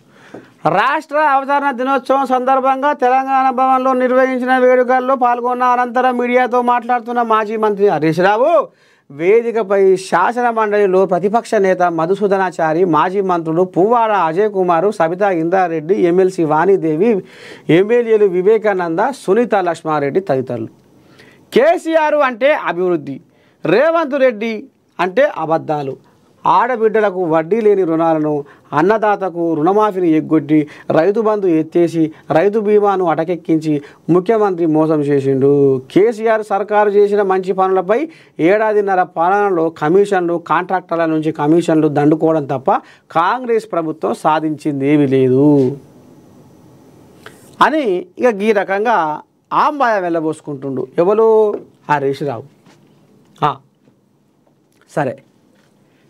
రాష్ట్ర అవతరణ దినోత్సవం సందర్భంగా తెలంగాణ భవన్లో నిర్వహించిన వేడుకల్లో పాల్గొన్న అనంతరం మీడియాతో మాట్లాడుతున్న మాజీ మంత్రి హరీష్ రావు వేదికపై శాసన మండలిలో ప్రతిపక్ష నేత మధుసూదనాచారి, మాజీ మంత్రులు పువ్వాడ అజయ్ కుమారు, సబితా ఇంద్రారెడ్డి, ఎమ్మెల్సీ వాణిదేవి, ఎమ్మెల్యేలు వివేకానంద, సునీత లక్ష్మారెడ్డి తదితరులు. కేసీఆర్ అంటే అభివృద్ధి, రేవంత్ రెడ్డి అంటే అబద్ధాలు, ఆడబిడ్డలకు వడ్డీ లేని రుణాలను, అన్నదాతకు రుణమాఫీని ఎగ్గొట్టి రైతు బంధు ఎత్తేసి రైతు బీమాను అటకెక్కించి ముఖ్యమంత్రి మోసం చేసిండు. కేసీఆర్ సర్కారు చేసిన మంచి పనులపై ఏడాదిన్నర పాలనలో కమిషన్లు, కాంట్రాక్టర్ల నుంచి కమిషన్లు దండుకోవడం తప్ప కాంగ్రెస్ ప్రభుత్వం సాధించింది ఏమీ లేదు అని ఇక ఈ రకంగా ఆంబాయ వెళ్ళబోసుకుంటుండు. ఎవరు? హరీష్ రావు. సరే,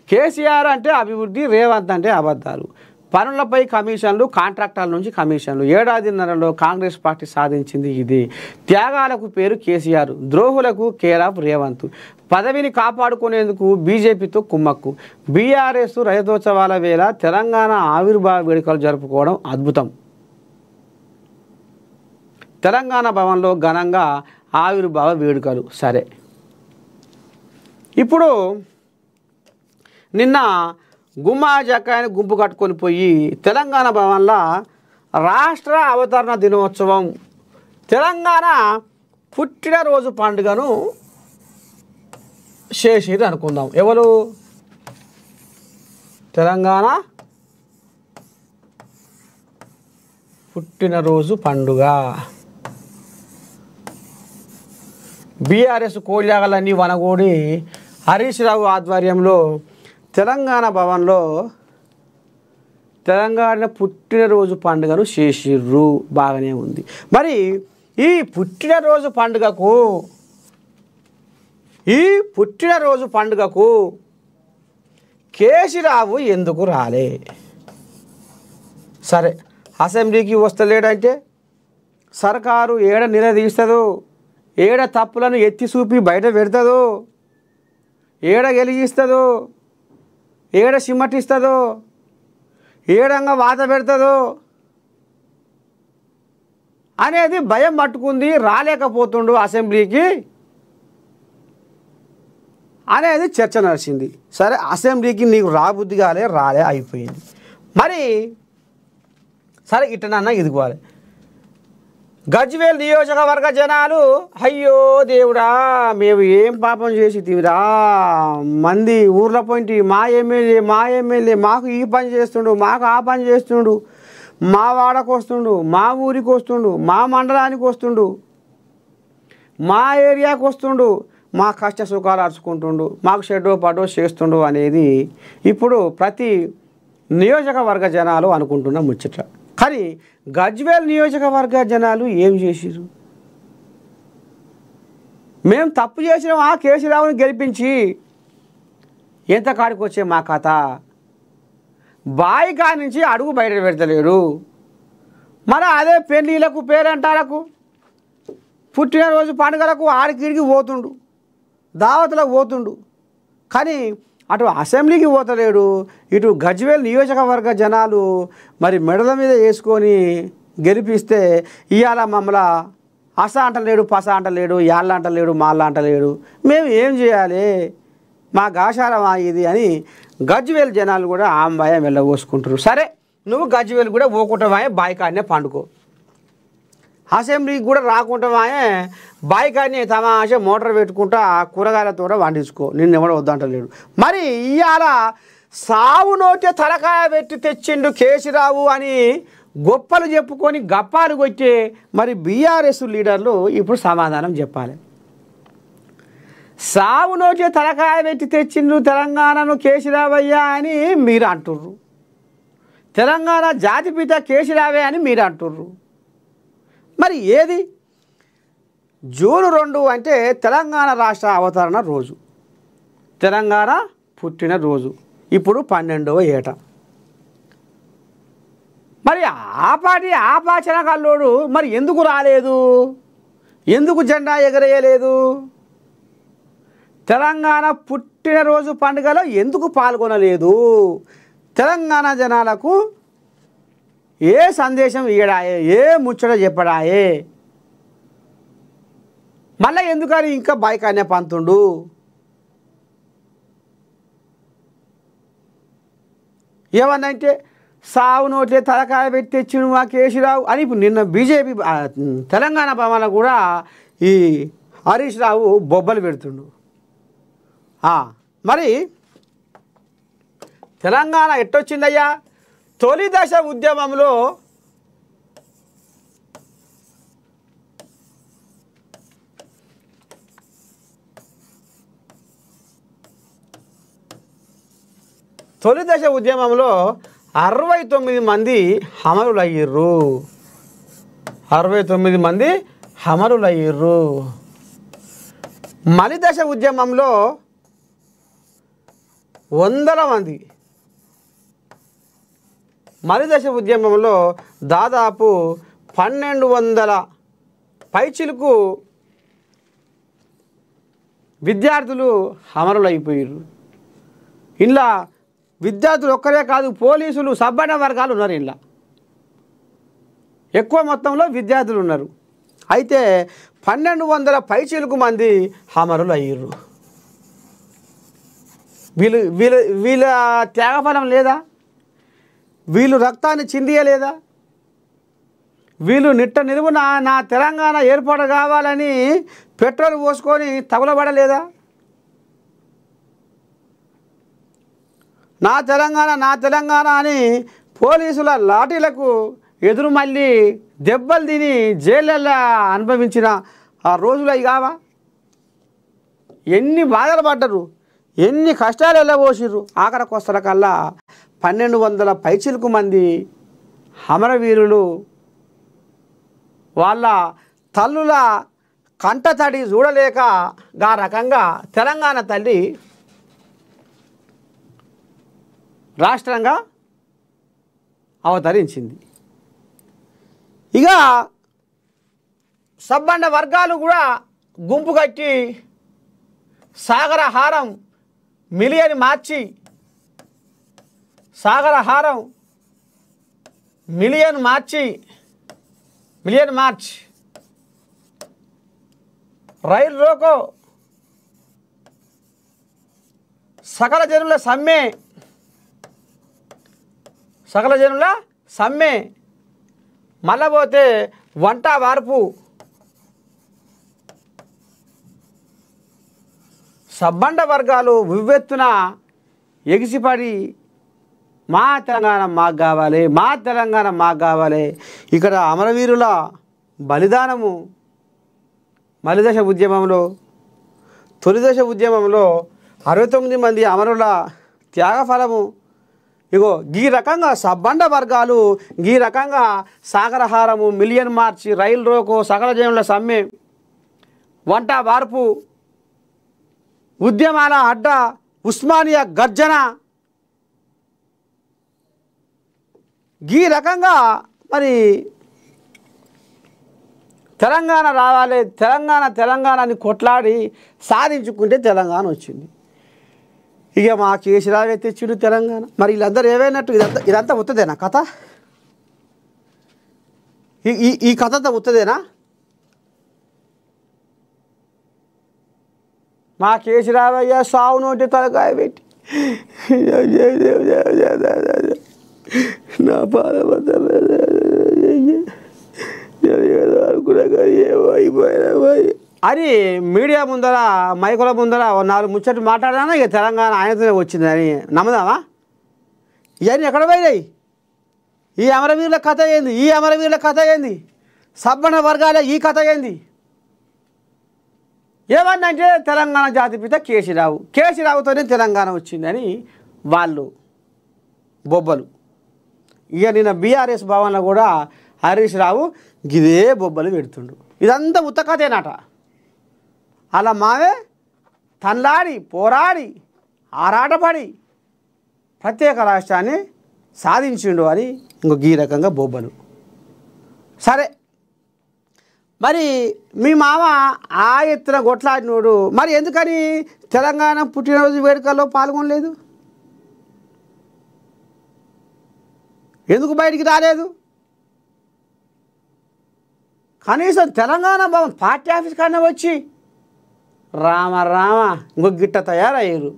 కేసీఆర్ అంటే అభివృద్ధి, రేవంత్ అంటే అబద్ధాలు, పనులపై కమిషన్లు, కాంట్రాక్టర్ల నుంచి కమిషన్లు, ఏడాదిన్నరలో కాంగ్రెస్ పార్టీ సాధించింది ఇది. త్యాగాలకు పేరు కేసీఆర్, ద్రోహులకు కేర్ ఆఫ్ రేవంత్, పదవిని కాపాడుకునేందుకు బీజేపీతో కుమ్మక్కు, బీఆర్ఎస్ రజతోత్సవాల వేళ తెలంగాణ ఆవిర్భావ వేడుకలు జరుపుకోవడం అద్భుతం. తెలంగాణ భవన్లో ఘనంగా ఆవిర్భావ వేడుకలు. సరే, ఇప్పుడు నిన్న గుమ్మా జక్కాయని గుంపు కట్టుకొని పోయి తెలంగాణ భవన్లో రాష్ట్ర అవతరణ దినోత్సవం, తెలంగాణ పుట్టినరోజు పండుగను చేసిరు అనుకుందాం. ఎవరు? తెలంగాణ పుట్టినరోజు పండుగ. బీఆర్ఎస్ కోళ్యాగలన్నీ వనగూడి హరీష్ రావు ఆధ్వర్యంలో తెలంగాణ భవన్లో తెలంగాణ పుట్టినరోజు పండుగను చేసిర్రు. బాగానే ఉంది. మరి ఈ పుట్టినరోజు పండుగకు కేసీరావు ఎందుకు రాలే? సరే, అసెంబ్లీకి వస్తలేడంటే సర్కారు ఏడ నిలదీస్తుందో, ఏడ తప్పులను ఎత్తి చూపి బయట పెడుతుందో, ఏడ గెలిగిస్తుందో, ఏడ సిమ్మటిస్తుందో, ఏడంగా వాత పెడుతుందో అనేది భయం పట్టుకుంది. రాలేకపోతుండు అసెంబ్లీకి అనేది చర్చ నడిచింది. సరే, అసెంబ్లీకి నీకు రాబుద్ధి రాలే అయిపోయింది. మరి సరే, ఇట్టనన్నా ఇదికోవాలి. గజ్వేల్ నియోజకవర్గ జనాలు అయ్యో దేవుడా, మేము ఏం పాపం చేసి తీరా, మంది ఊర్లో పోయింటి మా ఎమ్మెల్యే మాకు ఈ పని చేస్తుండు, మాకు ఆ పని చేస్తుండు, మా వాడకు వస్తుండు, మా ఊరికి వస్తుండు, మా మండలానికి వస్తుండు, మా ఏరియాకు వస్తుండు, మా కష్ట సుఖాలు అరుచుకుంటుండు, మాకు షెడ్డో పడో చేస్తుండు అనేది ఇప్పుడు ప్రతి నియోజకవర్గ జనాలు అనుకుంటున్న ముచ్చట. కానీ గజ్వేల్ నియోజకవర్గ జనాలు ఏం చేసిరు? మేము తప్పు చేసినాం, ఆ కేసీరావుని గెలిపించి ఎంత కాడికి వచ్చే మా కథ, బాయికా నుంచి అడుగు బయట పెడతలేడు. మన అదే పెళ్ళిళ్ళకు, పేరంటాలకు, పుట్టినరోజు పండుగలకు ఆడికిడికి పోతుండు, దావతులకు పోతుండు. కానీ అటు అసెంబ్లీకి పోతలేడు. ఇటు గజ్వేల్ నియోజకవర్గ జనాలు మరి మెడల మీద వేసుకొని గెలిపిస్తే ఇవాళ మమ్మల్ని అస అంటలేడు, పస అంటలేడు, యాళ్ళ అంటలేడు, మాళ్ళ అంటలేడు. మేము ఏం చేయాలి, మా గాశారం ఇది అని గజ్వేల్ జనాలు కూడా ఆంబాయ వెళ్ళబోసుకుంటారు. సరే, నువ్వు గజ్వేల్ కూడా పోకుంటావాయే, బాయికాడనే పండుకో. అసెంబ్లీకి కూడా రాకుంటావాయే, బాయికాడనే తమాషా మోటార్ పెట్టుకుంటా కూరగాయలతో వండించుకో, నిన్ను ఎవడో వద్దంటలేడు. మరి ఇవాళ సావు నోటే తలకాయ పెట్టి తెచ్చిండు కేసీరావు అని గొప్పలు చెప్పుకొని గప్పాలు కొట్టే మరి బీఆర్ఎస్ లీడర్లు ఇప్పుడు సమాధానం చెప్పాలి. సావు నోటే తలకాయ పెట్టి తెచ్చిండు తెలంగాణను కేసీరావయ్య అని మీరు అంటుర్రు, తెలంగాణ జాతిపిత కేసీరావే అని మీరు అంటుర్రు. మరి ఏది? జూన్ 2 అంటే తెలంగాణ రాష్ట్ర అవతరణ రోజు, తెలంగాణ పుట్టిన రోజు. ఇప్పుడు 12వ ఏట. మరి ఆ పార్టీ ఆ పాచన కల్లోడు మరి ఎందుకు రాలేదు, ఎందుకు జెండా ఎగరేయలేదు, తెలంగాణ పుట్టినరోజు పండుగలో ఎందుకు పాల్గొనలేదు, తెలంగాణ జనాలకు ఏ సందేశం ఇయ్యడాయే, ఏ ముచ్చట చెప్పడాయే, మళ్ళీ ఎందుకని ఇంకా బైకాన్య పంతుండు. ఏమన్నంటే సావు నోట్లే తలకాయ పెట్టి తెచ్చిండు మా కేసీరావు అని ఇప్పుడు నిన్న బీజేపీ తెలంగాణ భవన కూడా ఈ హరీష్ రావు బొబ్బలు పెడుతుండు. మరి తెలంగాణ ఎట్టొచ్చిందయ్యా, తొలి దశ ఉద్యమంలో తొలి దశ ఉద్యమంలో 69 మంది అమరులయ్యారు. 69 మంది అమరులయ్యారు. మలి దశ ఉద్యమంలో 100 మంది, మలి దశ ఉద్యమంలో దాదాపు 1200 పైచిలకు విద్యార్థులు అమరులైపోయారు. ఇలా విద్యార్థులు ఒక్కరే కాదు, పోలీసులు సబ్బండ వర్గాలు ఉన్నారు. ఇలా ఎక్కువ మొత్తంలో విద్యార్థులు ఉన్నారు. అయితే 1200 పైచిలకు మంది అమరులు అయ్యారు. వీళ్ళ త్యాగఫలం లేదా, వీళ్ళు రక్తాన్ని చిందియలేదా, వీళ్ళు నిట్ట నిలువున నా తెలంగాణ ఏర్పాటు కావాలని పెట్రోల్ పోసుకొని తగులబడలేదా, నా తెలంగాణ అని పోలీసుల లాఠీలకు ఎదురు మళ్ళీ దెబ్బలు తిని జైళ్ళల్లో అనుభవించిన ఆ రోజులు అవి కావా? ఎన్ని బాధలు పడ్డరు, ఎన్ని కష్టాలు వెళ్ళబోసిర్రు. ఆఖరికి వస్తున్న కల్లా 1200 పైచిలకు మంది అమరవీరులు వాళ్ళ తల్లుల కంటతడి చూడలేక గా రకంగా తెలంగాణ తల్లి రాష్ట్రంగా అవతరించింది. ఇక సబ్బండ వర్గాలు కూడా గుంపు కట్టి సాగరహారం మిలియన్ మార్చి, సాగరహారం మిలియన్ మార్చ్, రైలు రోకో, సకల జనుల సమ్మె, మళ్ళా పోతే వంట వార్పు, సబ్బండ వర్గాలు వివ్వెత్తున ఎగిసిపడి మా తెలంగాణ మాకు కావాలి, మా తెలంగాణ మాకు కావాలి. ఇక్కడ అమరవీరుల బలిదానము మలిదశ ఉద్యమంలో, తొలిదశ ఉద్యమంలో 69 మంది అమరుల త్యాగఫలము. ఇగో ఈ రకంగా సబ్బండ వర్గాలు ఈ రకంగా సాగరహారము, మిలియన్ మార్చి, రైలు రోకో, సకల జనుల సమ్మె, వంట వార్పు, ఉద్యమాల అడ్డ, ఉస్మానియా గర్జన, ఈ రకంగా మరి తెలంగాణ రావాలి, తెలంగాణని కొట్లాడి సాధించుకుంటే తెలంగాణ వచ్చింది. ఇక మా కేసీరావే తెచ్చిండు తెలంగాణ. మరి వీళ్ళందరూ ఏవైనట్టు ఇదంతా ఉత్తదేనా కథ? ఈ కథ అంతా ఉత్తదేనా? మా కేసీరావయ్య సావు నోటి తలకాయ పెట్టి నా పాలబద్ద అని మీడియా ముందర, మైకుల ముందర 4 ముచ్చట్లు మాట్లాడానా ఇక తెలంగాణ ఆయనతోనే వచ్చిందని నమ్మదామా? ఇవన్నీ ఎక్కడ పోయినాయి? ఈ అమరవీరుల కథ ఏంది? సబ్బండ వర్గాల ఈ కథ ఏంది? ఏమన్నంటే తెలంగాణ జాతిపిత కేసీరావుతోనే తెలంగాణ వచ్చిందని వాళ్ళు బొబ్బలు. ఇక నిన్న బీఆర్ఎస్ భవన్లో కూడా హరీష్ రావు గిదే బొబ్బలు పెడుతుండు. ఇదంతా ఉత్త కథేనట. అలా మావే తన్లాడి పోరాడి ఆరాటపడి ప్రత్యేక రాష్ట్రాన్ని సాధించిండు అని ఇంకొక ఈ రకంగా బొబ్బలు. సరే, మరి మీ మామ ఆ ఎత్తున కొట్లాడినోడు మరి ఎందుకని తెలంగాణ పుట్టినరోజు వేడుకల్లో పాల్గొనలేదు? ఎందుకు బయటికి రాలేదు? కనీసం తెలంగాణ భవన్ పార్టీ ఆఫీస్ కన్నా వచ్చి రామ రామ ఇంకొక గిట్ట తయారయ్యారు.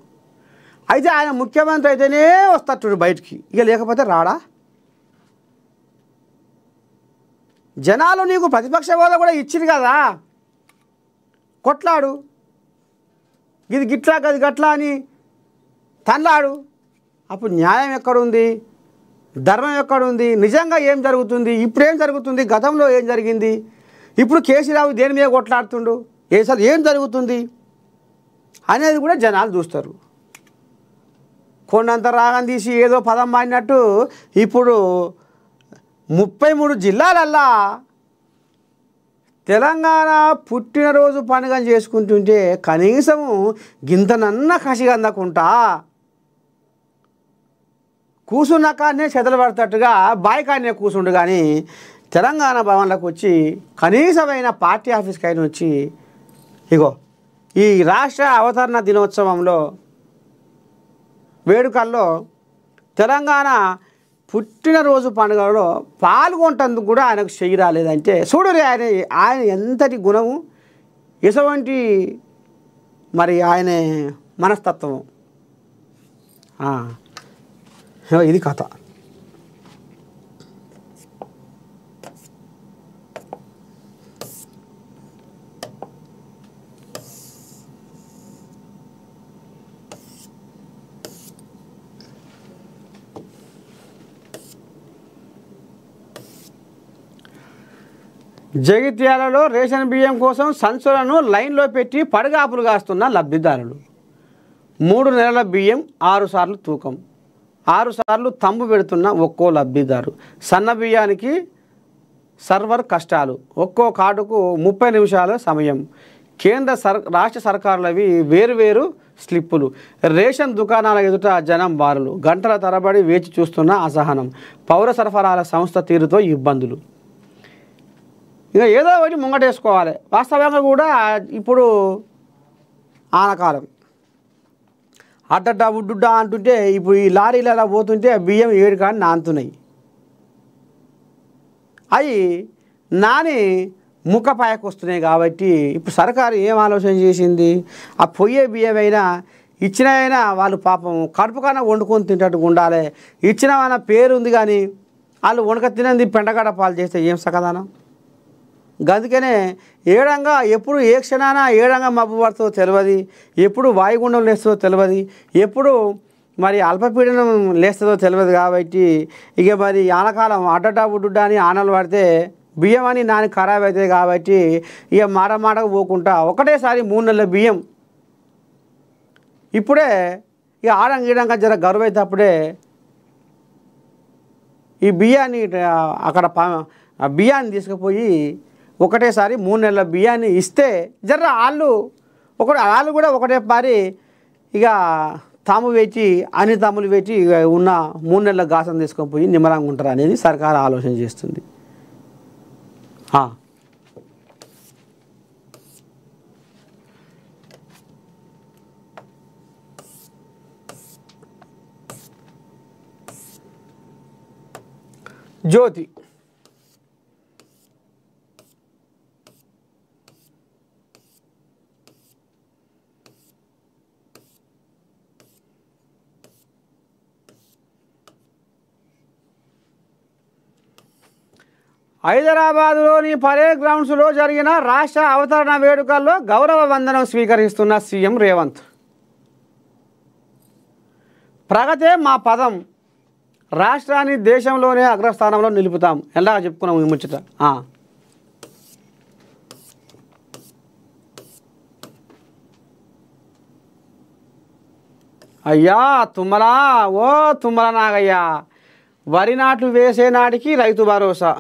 అయితే ఆయన ముఖ్యమంత్రి అయితేనే వస్తట్టుడు బయటికి, ఇక లేకపోతే రాడా? జనాలు నీకు ప్రతిపక్ష హోదా కూడా ఇచ్చిరు కదా, కొట్లాడు, ఇది గిట్లా గది గట్లా అని తన్లాడు. అప్పుడు న్యాయం ఎక్కడుంది? ధర్మం ఎక్కడుంది? నిజంగా ఏం జరుగుతుంది? ఇప్పుడు ఏం జరుగుతుంది? గతంలో ఏం జరిగింది? ఇప్పుడు కేసీరావు దేని మీద కొట్లాడుతుండు? ఏం జరుగుతుంది అనేది కూడా జనాలు చూస్తారు. కొండంత రాగం తీసి ఏదో పదం మాడినట్టు ఇప్పుడు 33 జిల్లాలల్లా తెలంగాణ పుట్టినరోజు పండుగ చేసుకుంటుంటే కనీసము గింతనన్న కసిగా అందకుంటా కూసున్న కాడనే చెదలు పడతట్టుగా బాయికాడనే కూసుండు. కానీ తెలంగాణ భవన్లకు వచ్చి కనీసమైన పార్టీ ఆఫీస్కి అయిన వచ్చి ఇగో ఈ రాష్ట్ర అవతరణ దినోత్సవంలో వేడుకల్లో తెలంగాణ పుట్టినరోజు పండుగలో పాల్గొంటందుకు కూడా ఆయనకు చెయ్యి రాలేదంటే చూడరు ఆయన ఎంతటి గుణము, ఎటువంటి మరి ఆయన మనస్తత్వం. ఇది కథ. జగిత్యాలలో రేషన్ బియ్యం కోసం సంచులను లైన్లో పెట్టి పడగాపులు కాస్తున్న లబ్ధిదారులు. 3 నెలల బియ్యం 6 సార్లు తూకం, 6 సార్లు తంబు పెడుతున్న ఒక్కో లబ్ధిదారు. సన్న బియ్యానికి సర్వర్ కష్టాలు, ఒక్కో కార్డుకు 30 నిమిషాల సమయం. రాష్ట్ర సర్కారులవి వేరువేరు స్లిప్పులు. రేషన్ దుకాణాల ఎదుట జనం బారులు, గంటల తరబడి వేచి చూస్తున్న అసహనం. పౌర సరఫరాల సంస్థ తీరుతో ఇబ్బందులు. ఇక ఏదో ఒకటి ముంగటేసుకోవాలి. వాస్తవంగా కూడా ఇప్పుడు ఆనకాలం అడ్డడ్డా ఉడ్డుడ్డా అంటుంటే ఇప్పుడు ఈ లారీలు అలా పోతుంటే బియ్యం 7 కాని నానుతున్నాయి. అవి నాని ముఖపాయకు వస్తున్నాయి. కాబట్టి ఇప్పుడు సర్కారు ఏం ఆలోచన చేసింది? ఆ పొయ్యే బియ్యం అయినా ఇచ్చినైనా వాళ్ళు పాపం కడుపు కన్నా వండుకొని తింటట్టుగా ఉండాలి. ఇచ్చినవన్న పేరు ఉంది కానీ వాళ్ళు వణక తినంది పెండగడ పాలు చేస్తే ఏం సమాధానం? అందుకనే ఏడంగా ఎప్పుడు ఏ క్షణాన ఏడంగా మబ్బు పడుతుందో తెలియదు, ఎప్పుడు వాయుగుండం లేస్తుందో తెలియదు, ఎప్పుడు మరి అల్పపీడనం లేస్తుందో తెలియదు. కాబట్టి ఇక మరి ఆనకాలం అడ్డటా ఉడ్డుడ్డా అని ఆనలు పడితే బియ్యం అని నాని ఖరాబ్ అవుతాయి. కాబట్టి ఇక మాటకు పోకుండా ఒకటేసారి 3 నెలల బియ్యం ఇప్పుడే ఇక ఆడంగా జర గరువు అప్పుడే ఈ బియ్యాన్ని అక్కడ బియ్యాన్ని తీసుకుపోయి ఒకటేసారి 3 నెలల బియ్యాన్ని ఇస్తే జర వాళ్ళు కూడా ఒకటే పారి ఇక తాము పెట్టి అన్ని తమ్ములు పెట్టి ఇక ఉన్న 3 నెలల గాసం తీసుకొని పోయి నిమ్మలంగా ఉంటారు అనేది సర్కారు ఆలోచన చేస్తుంది. జ్యోతి హైదరాబాద్లోని పరేడ్ గ్రౌండ్స్లో జరిగిన రాష్ట్ర అవతరణ వేడుకల్లో గౌరవ వందనం స్వీకరిస్తున్న సీఎం రేవంత్. ప్రగతే మా పదం, రాష్ట్రాన్ని దేశంలోనే అగ్రస్థానంలో నిలుపుతాం. ఎలా చెప్పుకున్నాం ఈ ముచ్చట. అయ్యా తుమ్మలా, ఓ తుమ్మల నాగయ్యా, వరి నాట్లు వేసే నాటికి రైతు భరోసా.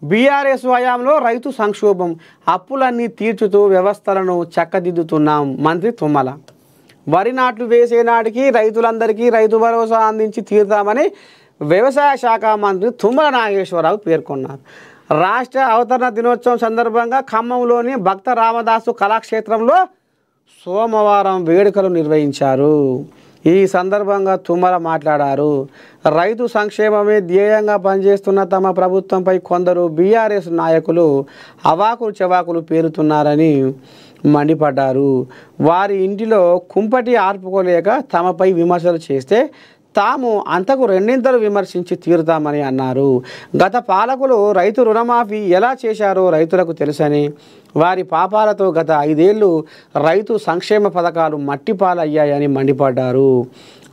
బీఆర్ఎస్ హయాంలో రైతు సంక్షోభం, అప్పులన్నీ తీర్చుతూ వ్యవస్థలను చక్కదిద్దుతున్నాం. మంత్రి తుమ్మల. వరి నాట్లు వేసే నాటికి రైతులందరికీ రైతు భరోసా అందించి తీరుతామని వ్యవసాయ శాఖ మంత్రి తుమ్మల నాగేశ్వరరావు పేర్కొన్నారు. రాష్ట్ర అవతరణ దినోత్సవం సందర్భంగా ఖమ్మంలోని భక్త రామదాసు కళాక్షేత్రంలో సోమవారం వేడుకలు నిర్వహించారు. ఈ సందర్భంగా తుమ్మల మాట్లాడారు. రైతు సంక్షేమమే ధ్యేయంగా పనిచేస్తున్న తమ ప్రభుత్వంపై కొందరు బీఆర్ఎస్ నాయకులు అవాకులు చెవాకులు పేరుతున్నారని మండిపడ్డారు. వారి ఇంటిలో కుంపటి ఆర్పుకోలేక తమపై విమర్శలు చేస్తే తాము అంతకు రెండింతలు విమర్శించి తీరుతామని అన్నారు. గత పాలకులు రైతు రుణమాఫీ ఎలా చేశారో రైతులకు తెలుసని, వారి పాపాలతో గత 5 ఏళ్ళు రైతు సంక్షేమ పథకాలు మట్టిపాలయ్యాయని మండిపడ్డారు.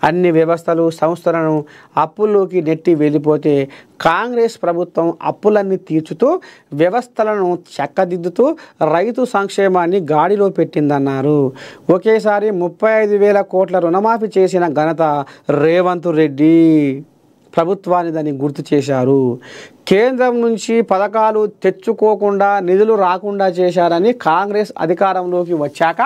అన్ని వ్యవస్థలు సంస్థలను అప్పుల్లోకి నెట్టి వెళ్ళిపోతే కాంగ్రెస్ ప్రభుత్వం అప్పులన్నీ తీర్చుతూ వ్యవస్థలను చక్కదిద్దుతూ రైతు సంక్షేమాన్ని గాడిలో పెట్టిందన్నారు. ఒకేసారి 35,000 కోట్ల రుణమాఫీ చేసిన ఘనత రేవంత్ రెడ్డి ప్రభుత్వానిదని గుర్తు చేశారు. కేంద్రం నుంచి పథకాలు తెచ్చుకోకుండా నిధులు రాకుండా చేశారని, కాంగ్రెస్ అధికారంలోకి వచ్చాక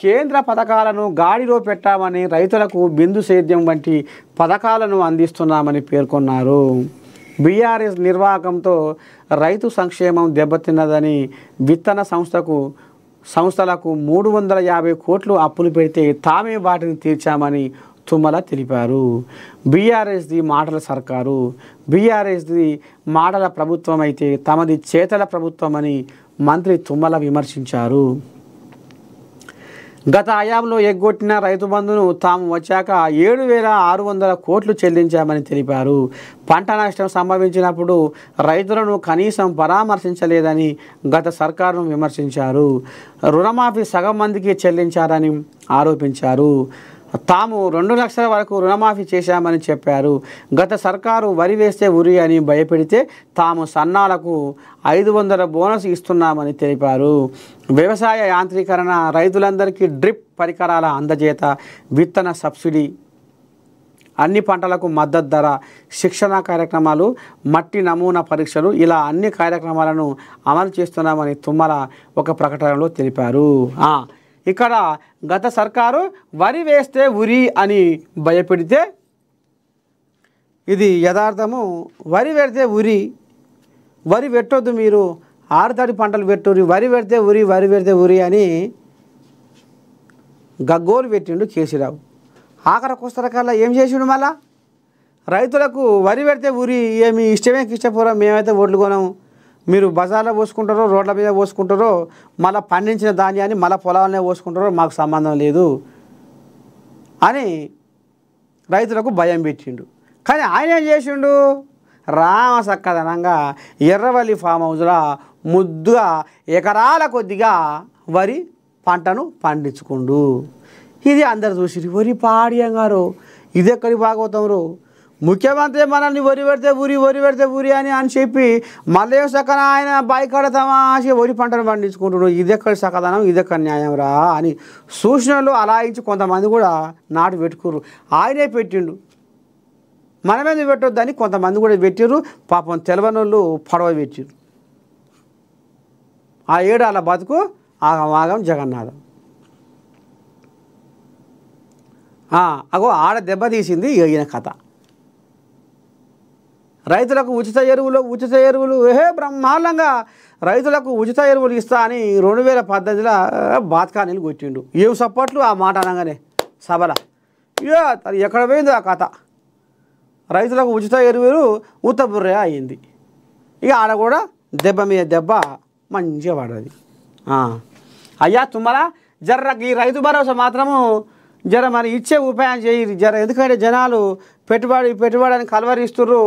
కేంద్ర పథకాలను గాడిలో పెట్టామని, రైతులకు బిందు సేద్యం వంటి పథకాలను అందిస్తున్నామని పేర్కొన్నారు. బీఆర్ఎస్ నిర్వాహకంతో రైతు సంక్షేమం దెబ్బతిన్నదని, విత్తన సంస్థలకు 350 కోట్లు అప్పులు పెడితే తామే వాటిని తీర్చామని తుమ్మల తెలిపారు. బీఆర్ఎస్ది మాటల సర్కారు, బీఆర్ఎస్ది మాటల ప్రభుత్వం అయితే తమది చేతల ప్రభుత్వం అని మంత్రి తుమ్మల విమర్శించారు. గత హయాంలో ఎగ్గొట్టిన రైతు బంధును తాము వచ్చాక 7,600 కోట్లు చెల్లించామని తెలిపారు. పంట నష్టం సంభవించినప్పుడు రైతులను కనీసం పరామర్శించలేదని గత సర్కారును విమర్శించారు. రుణమాఫీ సగం మందికి చెల్లించారని ఆరోపించారు. తాము 2 లక్షల వరకు రుణమాఫీ చేశామని చెప్పారు. గత సర్కారు వరి వేస్తే ఉరి అని భయపెడితే తాము సన్నాలకు 500 బోనస్ ఇస్తున్నామని తెలిపారు. వ్యవసాయ యాంత్రీకరణ, రైతులందరికీ డ్రిప్ పరికరాల అందజేత, విత్తన సబ్సిడీ, అన్ని పంటలకు మద్దతు ధర, శిక్షణ కార్యక్రమాలు, మట్టి నమూనా పరీక్షలు, ఇలా అన్ని కార్యక్రమాలను అమలు చేస్తున్నామని తుమ్మల ఒక ప్రకటనలో తెలిపారు. ఇక్కడ గత సర్కారు వరి వేస్తే ఉరి అని భయపెడితే ఇది యథార్థము. వరి పెడితే ఉరి, వరి పెట్టొద్దు, మీరు ఆరుతడి పంటలు పెట్టుర్రి, వరి పెడితే ఉరి, వరి పెడితే ఉరి అని గగ్గోలు పెట్టిండు కేసీరావు. ఆఖరి పుస్తకాల్లో ఏం చేసిండు? మళ్ళా రైతులకు వరి పెడితే ఉరి, ఏమి ఇష్టమే ఇష్టపోరా, మేమైతే ఓట్లు కొనము, మీరు బజార్లో పోసుకుంటారో రోడ్ల మీద పోసుకుంటారో, మళ్ళీ పండించిన ధాన్యాన్ని మళ్ళీ పొలాలనే పోసుకుంటారో మాకు సంబంధం లేదు అని రైతులకు భయం పెట్టిండు. కానీ ఆయన ఏం చేసిండు? రామ సక్కదనంగా ఎర్రవల్లి ఫామ్ హౌస్లో ముద్దుగా ఎకరాల కొద్దిగా వరి పంటను పండించుకుండు. ఇది అందరు చూసి వరి పాడియంగారు, ఇది ఎక్కడి భాగవతంలో ముఖ్యమంత్రి మనల్ని వరి పెడితే ఊరి అని చెప్పి మళ్ళీ సకన ఆయన బాయికాడతామా వరి పంటను పండించుకుంటున్నాడు. ఇదెక్కడ సకదనం, ఇదెక్కడ న్యాయం రా అని సూచనలు అలాయించి కొంతమంది కూడా నాటు పెట్టుకుర్రు. ఆయనే పెట్టిండు, మనమేందుకు పెట్టొద్దని కొంతమంది కూడా పెట్టిర్రు. పాపం తెలవనోళ్ళు పడవ పెట్టిర్రు. ఆ ఏడాల బతుకు ఆగం జగన్నాథం. అగో ఆడ దెబ్బతీసింది ఈయన కథ. రైతులకు ఉచిత ఎరువులు బ్రహ్మాండంగా రైతులకు ఉచిత ఎరువులు ఇస్తా అని 2018లో బాత్కానీలు కొట్టిండు. ఏం సపోర్ట్లు ఆ మాట అనగానే సభల ఎక్కడ పోయింది ఆ కథ. రైతులకు ఉచిత ఎరువులు ఉత్తబుర్రే అయింది. ఇక ఆడ కూడా దెబ్బ మీద దెబ్బ మంచిగా పడ్డది. అయ్యా తుమ్మల జర్రకి ఈ రైతు భరోసా మాత్రము జర మరి ఇచ్చే ఉపాయం చేయి జర, ఎందుకంటే జనాలు పెట్టుబడి అని కలవరిస్తుర్రు.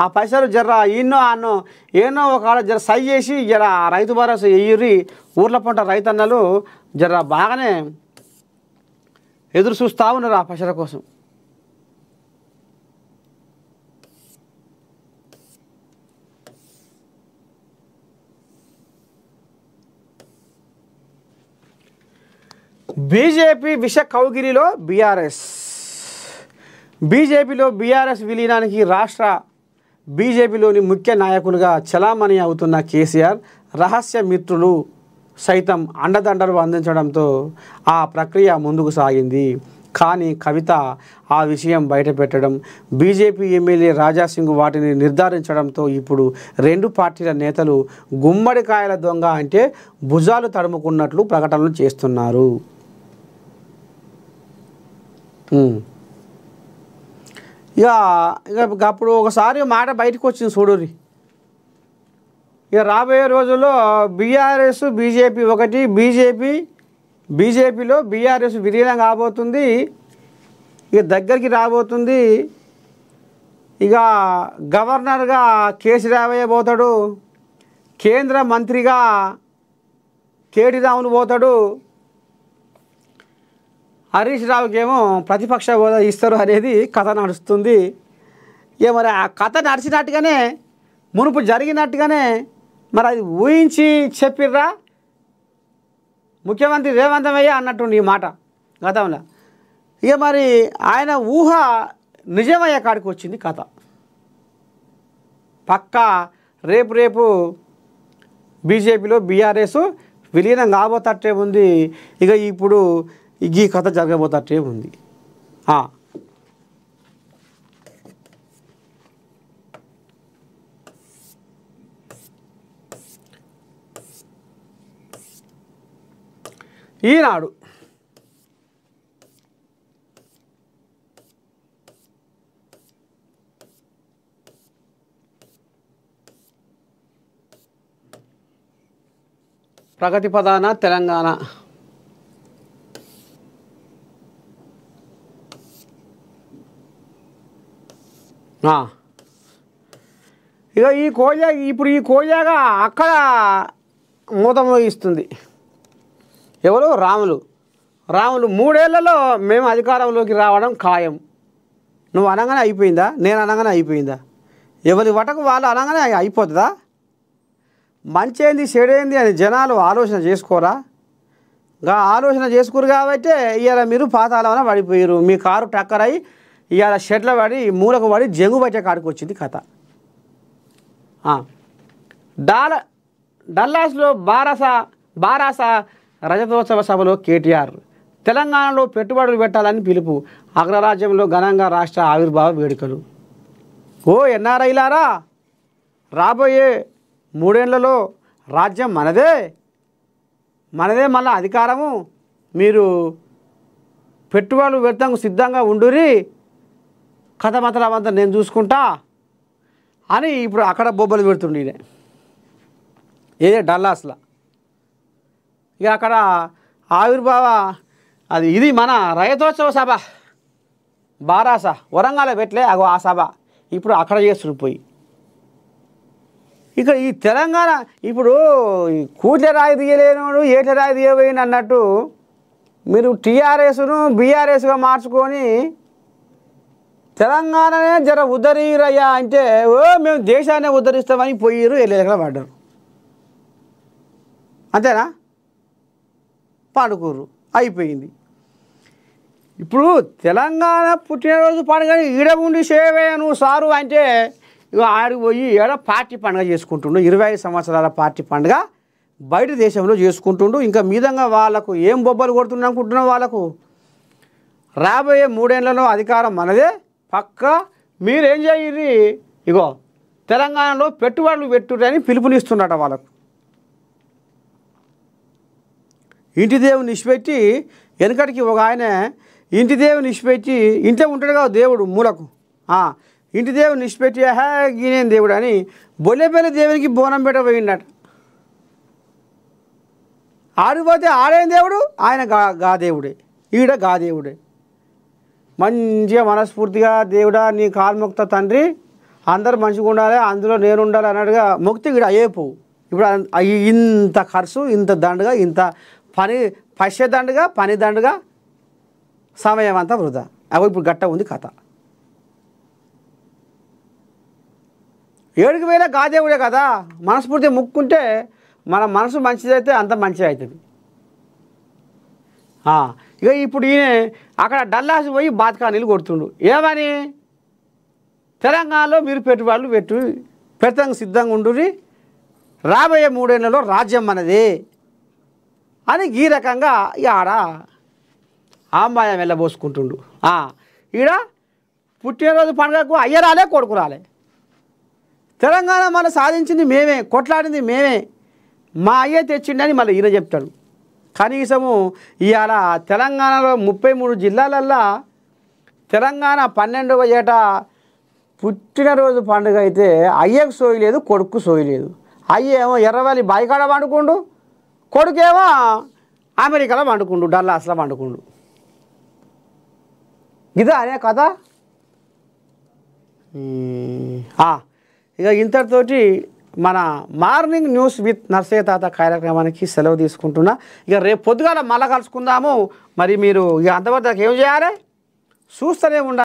ఆ పైసలు జర ఏనో ఒక ఆడ జర సై చేసి జర రైతు భరోసా వెయ్యిర్రి. ఊర్ల పంట రైతన్నలు జర బాగానే ఎదురు చూస్తూ ఉన్నారు ఆ పైసల కోసం. బీజేపీ విష కౌగిలిలో బీజేపీలో బీఆర్ఎస్ విలీనానికి రాష్ట్ర బీజేపీలోని ముఖ్య నాయకులుగా చలామణి అవుతున్న కేసీఆర్ రహస్య మిత్రులు సైతం అండదండలు అందించడంతో ఆ ప్రక్రియ ముందుకు సాగింది. కానీ కవిత ఆ విషయం బయటపెట్టడం, బీజేపీ ఎమ్మెల్యే రాజాసింగ్ వాటిని నిర్ధారించడంతో ఇప్పుడు రెండు పార్టీల నేతలు గుమ్మడికాయల దొంగ అంటే భుజాలు తడుముకున్నట్లు ప్రకటనలు చేస్తున్నారు. ఇక అప్పుడు ఒకసారి మాట బయటకు వచ్చింది చూడురి. ఇక రాబోయే రోజుల్లో బీఆర్ఎస్ బీజేపీ ఒకటి, బీజేపీలో బీఆర్ఎస్ విలీనం కాబోతుంది. ఇక దగ్గరికి రాబోతుంది. ఇక గవర్నర్గా కేసీరావయ్య పోతాడు, కేంద్ర మంత్రిగా కేటీ రావును పోతాడు, హరీష్ రావుకేమో ప్రతిపక్ష హోదా ఇస్తారు అనేది కథ నడుస్తుంది. ఇక మరి ఆ కథ నడిచినట్టుగానే మునుపు జరిగినట్టుగానే మరి అది ఊహించి చెప్పిర్రా ముఖ్యమంత్రి రేవంత్ అయ్య అన్నట్టుండి ఈ మాట గతంలో. ఇక మరి ఆయన ఊహ నిజమయ్యే కాడికి వచ్చింది కథ. పక్కా రేపు బీజేపీలో బీఆర్ఎస్ విలీనం కాబోతట్టే ఉంది. ఇక ఇప్పుడు ఈ కథ జరగబోతట్టే ఉంది. ఈనాడు ప్రగతి ప్రధాన తెలంగాణ ఇక ఈ కోజాగా అక్కడ మూత మోగిస్తుంది. ఎవరు? రాములు 3 ఏళ్లలో మేము అధికారంలోకి రావడం ఖాయం. నువ్వు అనగానే అయిపోయిందా? నేను అనగానే అయిపోయిందా? ఎవరి వటకు వాళ్ళు అనగానే అయిపోతుందా? మంచి ఏంది చెడేంది అని జనాలు ఆలోచన చేసుకోరా? ఆలోచన చేసుకోరు కాబట్టి ఇవాళ మీరు పాతాళమన పడిపోయారు. మీ కారు టక్కర్ అయ్యి ఇవాళ షెడ్ల పడి మూలకు పడి జంగు బట్టే కాడికి వచ్చింది కథ. డల్లాస్లో బారాస రజతోత్సవ సభలో కేటీఆర్ తెలంగాణలో పెట్టుబడులు పెట్టాలని పిలుపు. అగ్రరాజ్యంలో ఘనంగా రాష్ట్ర ఆవిర్భావ వేడుకలు. ఎన్ఆర్ఐలారా, రాబోయే 3 ఏళ్లలో రాజ్యం మనదే మళ్ళీ అధికారము. మీరు పెట్టుబడులు పెడతాం సిద్ధంగా ఉండురి, కథ మాత్రం నేను చూసుకుంటా అని ఇప్పుడు అక్కడ బొబ్బలు పెడుతుండే ఏదే డల్లాస్లో. ఇక అక్కడ ఆవిర్భావ ఇది మన రజతోత్సవ సభ బారాస వరంగల్ పెట్టలే అగో ఆ సభ ఇప్పుడు అక్కడ చేస్తున్నారు పోయి. ఇక ఈ తెలంగాణ ఇప్పుడు కూట్ల రాయి తీయలేనోడు ఏట్ల రాయి తీయబోయింది అన్నట్టు మీరు టీఆర్ఎస్ను బీఆర్ఎస్గా మార్చుకొని తెలంగాణనే జర ఉద్ధరిరయ్యా అంటే మేము దేశాన్ని ఉద్ధరిస్తామని పోయిరు ఎల్లెక్కడ పడ్డారు. అంతేనా? పండుకూరు అయిపోయింది. ఇప్పుడు తెలంగాణ పుట్టినరోజు పండుగ ఈడ ఉండి సేవే నువ్వు సారు అంటే ఇక ఆడికి పోయి ఏడ పార్టీ పండుగ చేసుకుంటుండు. 25 సంవత్సరాల పార్టీ పండుగ బయట దేశంలో చేసుకుంటుండు. ఇంకా మీదంగా వాళ్ళకు ఏం బొబ్బలు కొడుతున్నా అనుకుంటున్నాం. వాళ్ళకు రాబోయే 3 ఏళ్లలో అధికారం మనదే పక్కా. మీరేం చేయండి, ఇగో తెలంగాణలో పెట్టుబడులు పెట్టురని పిలుపునిస్తున్నట వాళ్ళకు. ఇంటి దేవుని ఇచ్చిపెట్టి వెనకటికి ఒక ఆయన ఇంటి దేవుని ఇచ్చిపెట్టి ఇంట్లో ఉంటాడు కదా దేవుడు మూలకు, ఇంటి దేవుని ఇచ్చిపెట్టి గీనేం దేవుడు అని బొల్లెపల్లి దేవునికి బోనం పెట్టబోయిండట. ఆడిపోతే ఆడేం దేవుడు, ఆయన గా దేవుడే, ఈడ గా దేవుడే. మంచిగా మనస్ఫూర్తిగా దేవుడా నీ కాల్ముక్త తండ్రి అందరు మంచిగా ఉండాలి, అందులో నేను ఉండాలి అన్నట్టుగా మొక్తి ఇక్కడ అయ్యేపోవు. ఇప్పుడు ఇంత ఖర్చు, ఇంత దండగా, ఇంత పశ్య దండగా, పని దండగా, సమయం అంతా వృధా. అవి ఇప్పుడు గట్ట ఉంది కథ. 7కి వేల గాదేవుడే కదా. మనస్ఫూర్తిగా ముక్కుంటే మన మనసు మంచిదైతే అంత మంచిగా అవుతుంది. ఇక ఇప్పుడు ఈయన అక్కడ డల్లాస్ పోయి బాతకానీలు కొడుతుండు. ఏమని? తెలంగాణలో మీరు పెట్టుబడులు పెడతాం సిద్ధంగా ఉండురి, రాబోయే 3 ఏళ్లలో రాజ్యం మనది అని ఈ రకంగా ఆడ ఆంబాయం వెళ్ళబోసుకుంటుండు. ఈడ పుట్టినరోజు పండుగకు అయ్య రాలే, కొడుకు రాలే. తెలంగాణ మనం సాధించింది మేమే, కొట్లాడింది మేమే, మా అయ్యే తెచ్చిండని మళ్ళీ ఈయన చెప్తాడు. కనీసము ఇవాళ తెలంగాణలో 33 జిల్లాలల్లో తెలంగాణ 12వ ఏట పుట్టినరోజు పండుగ అయితే అయ్యకు సోయలేదు, కొడుకు సోయలేదు. అయ్య ఏమో ఎర్రవల్లి బాయికాడ వండుకుండు, కొడుకేమో అమెరికాలో వండుకుండు, డల్లాస్లో వండుకుండు. ఇదా అనే కథ. ఇక ఇంతటితోటి మన మార్నింగ్ న్యూస్ విత్ నర్సయ్య తాత కార్యక్రమానికి సెలవు తీసుకుంటున్నా. ఇక రేపు పొద్దుగాల మళ్ళా కలుసుకుందాము. మరి మీరు ఇక అంతవరకు ఏం చేయాలి, చూస్తూనే ఉండాలి.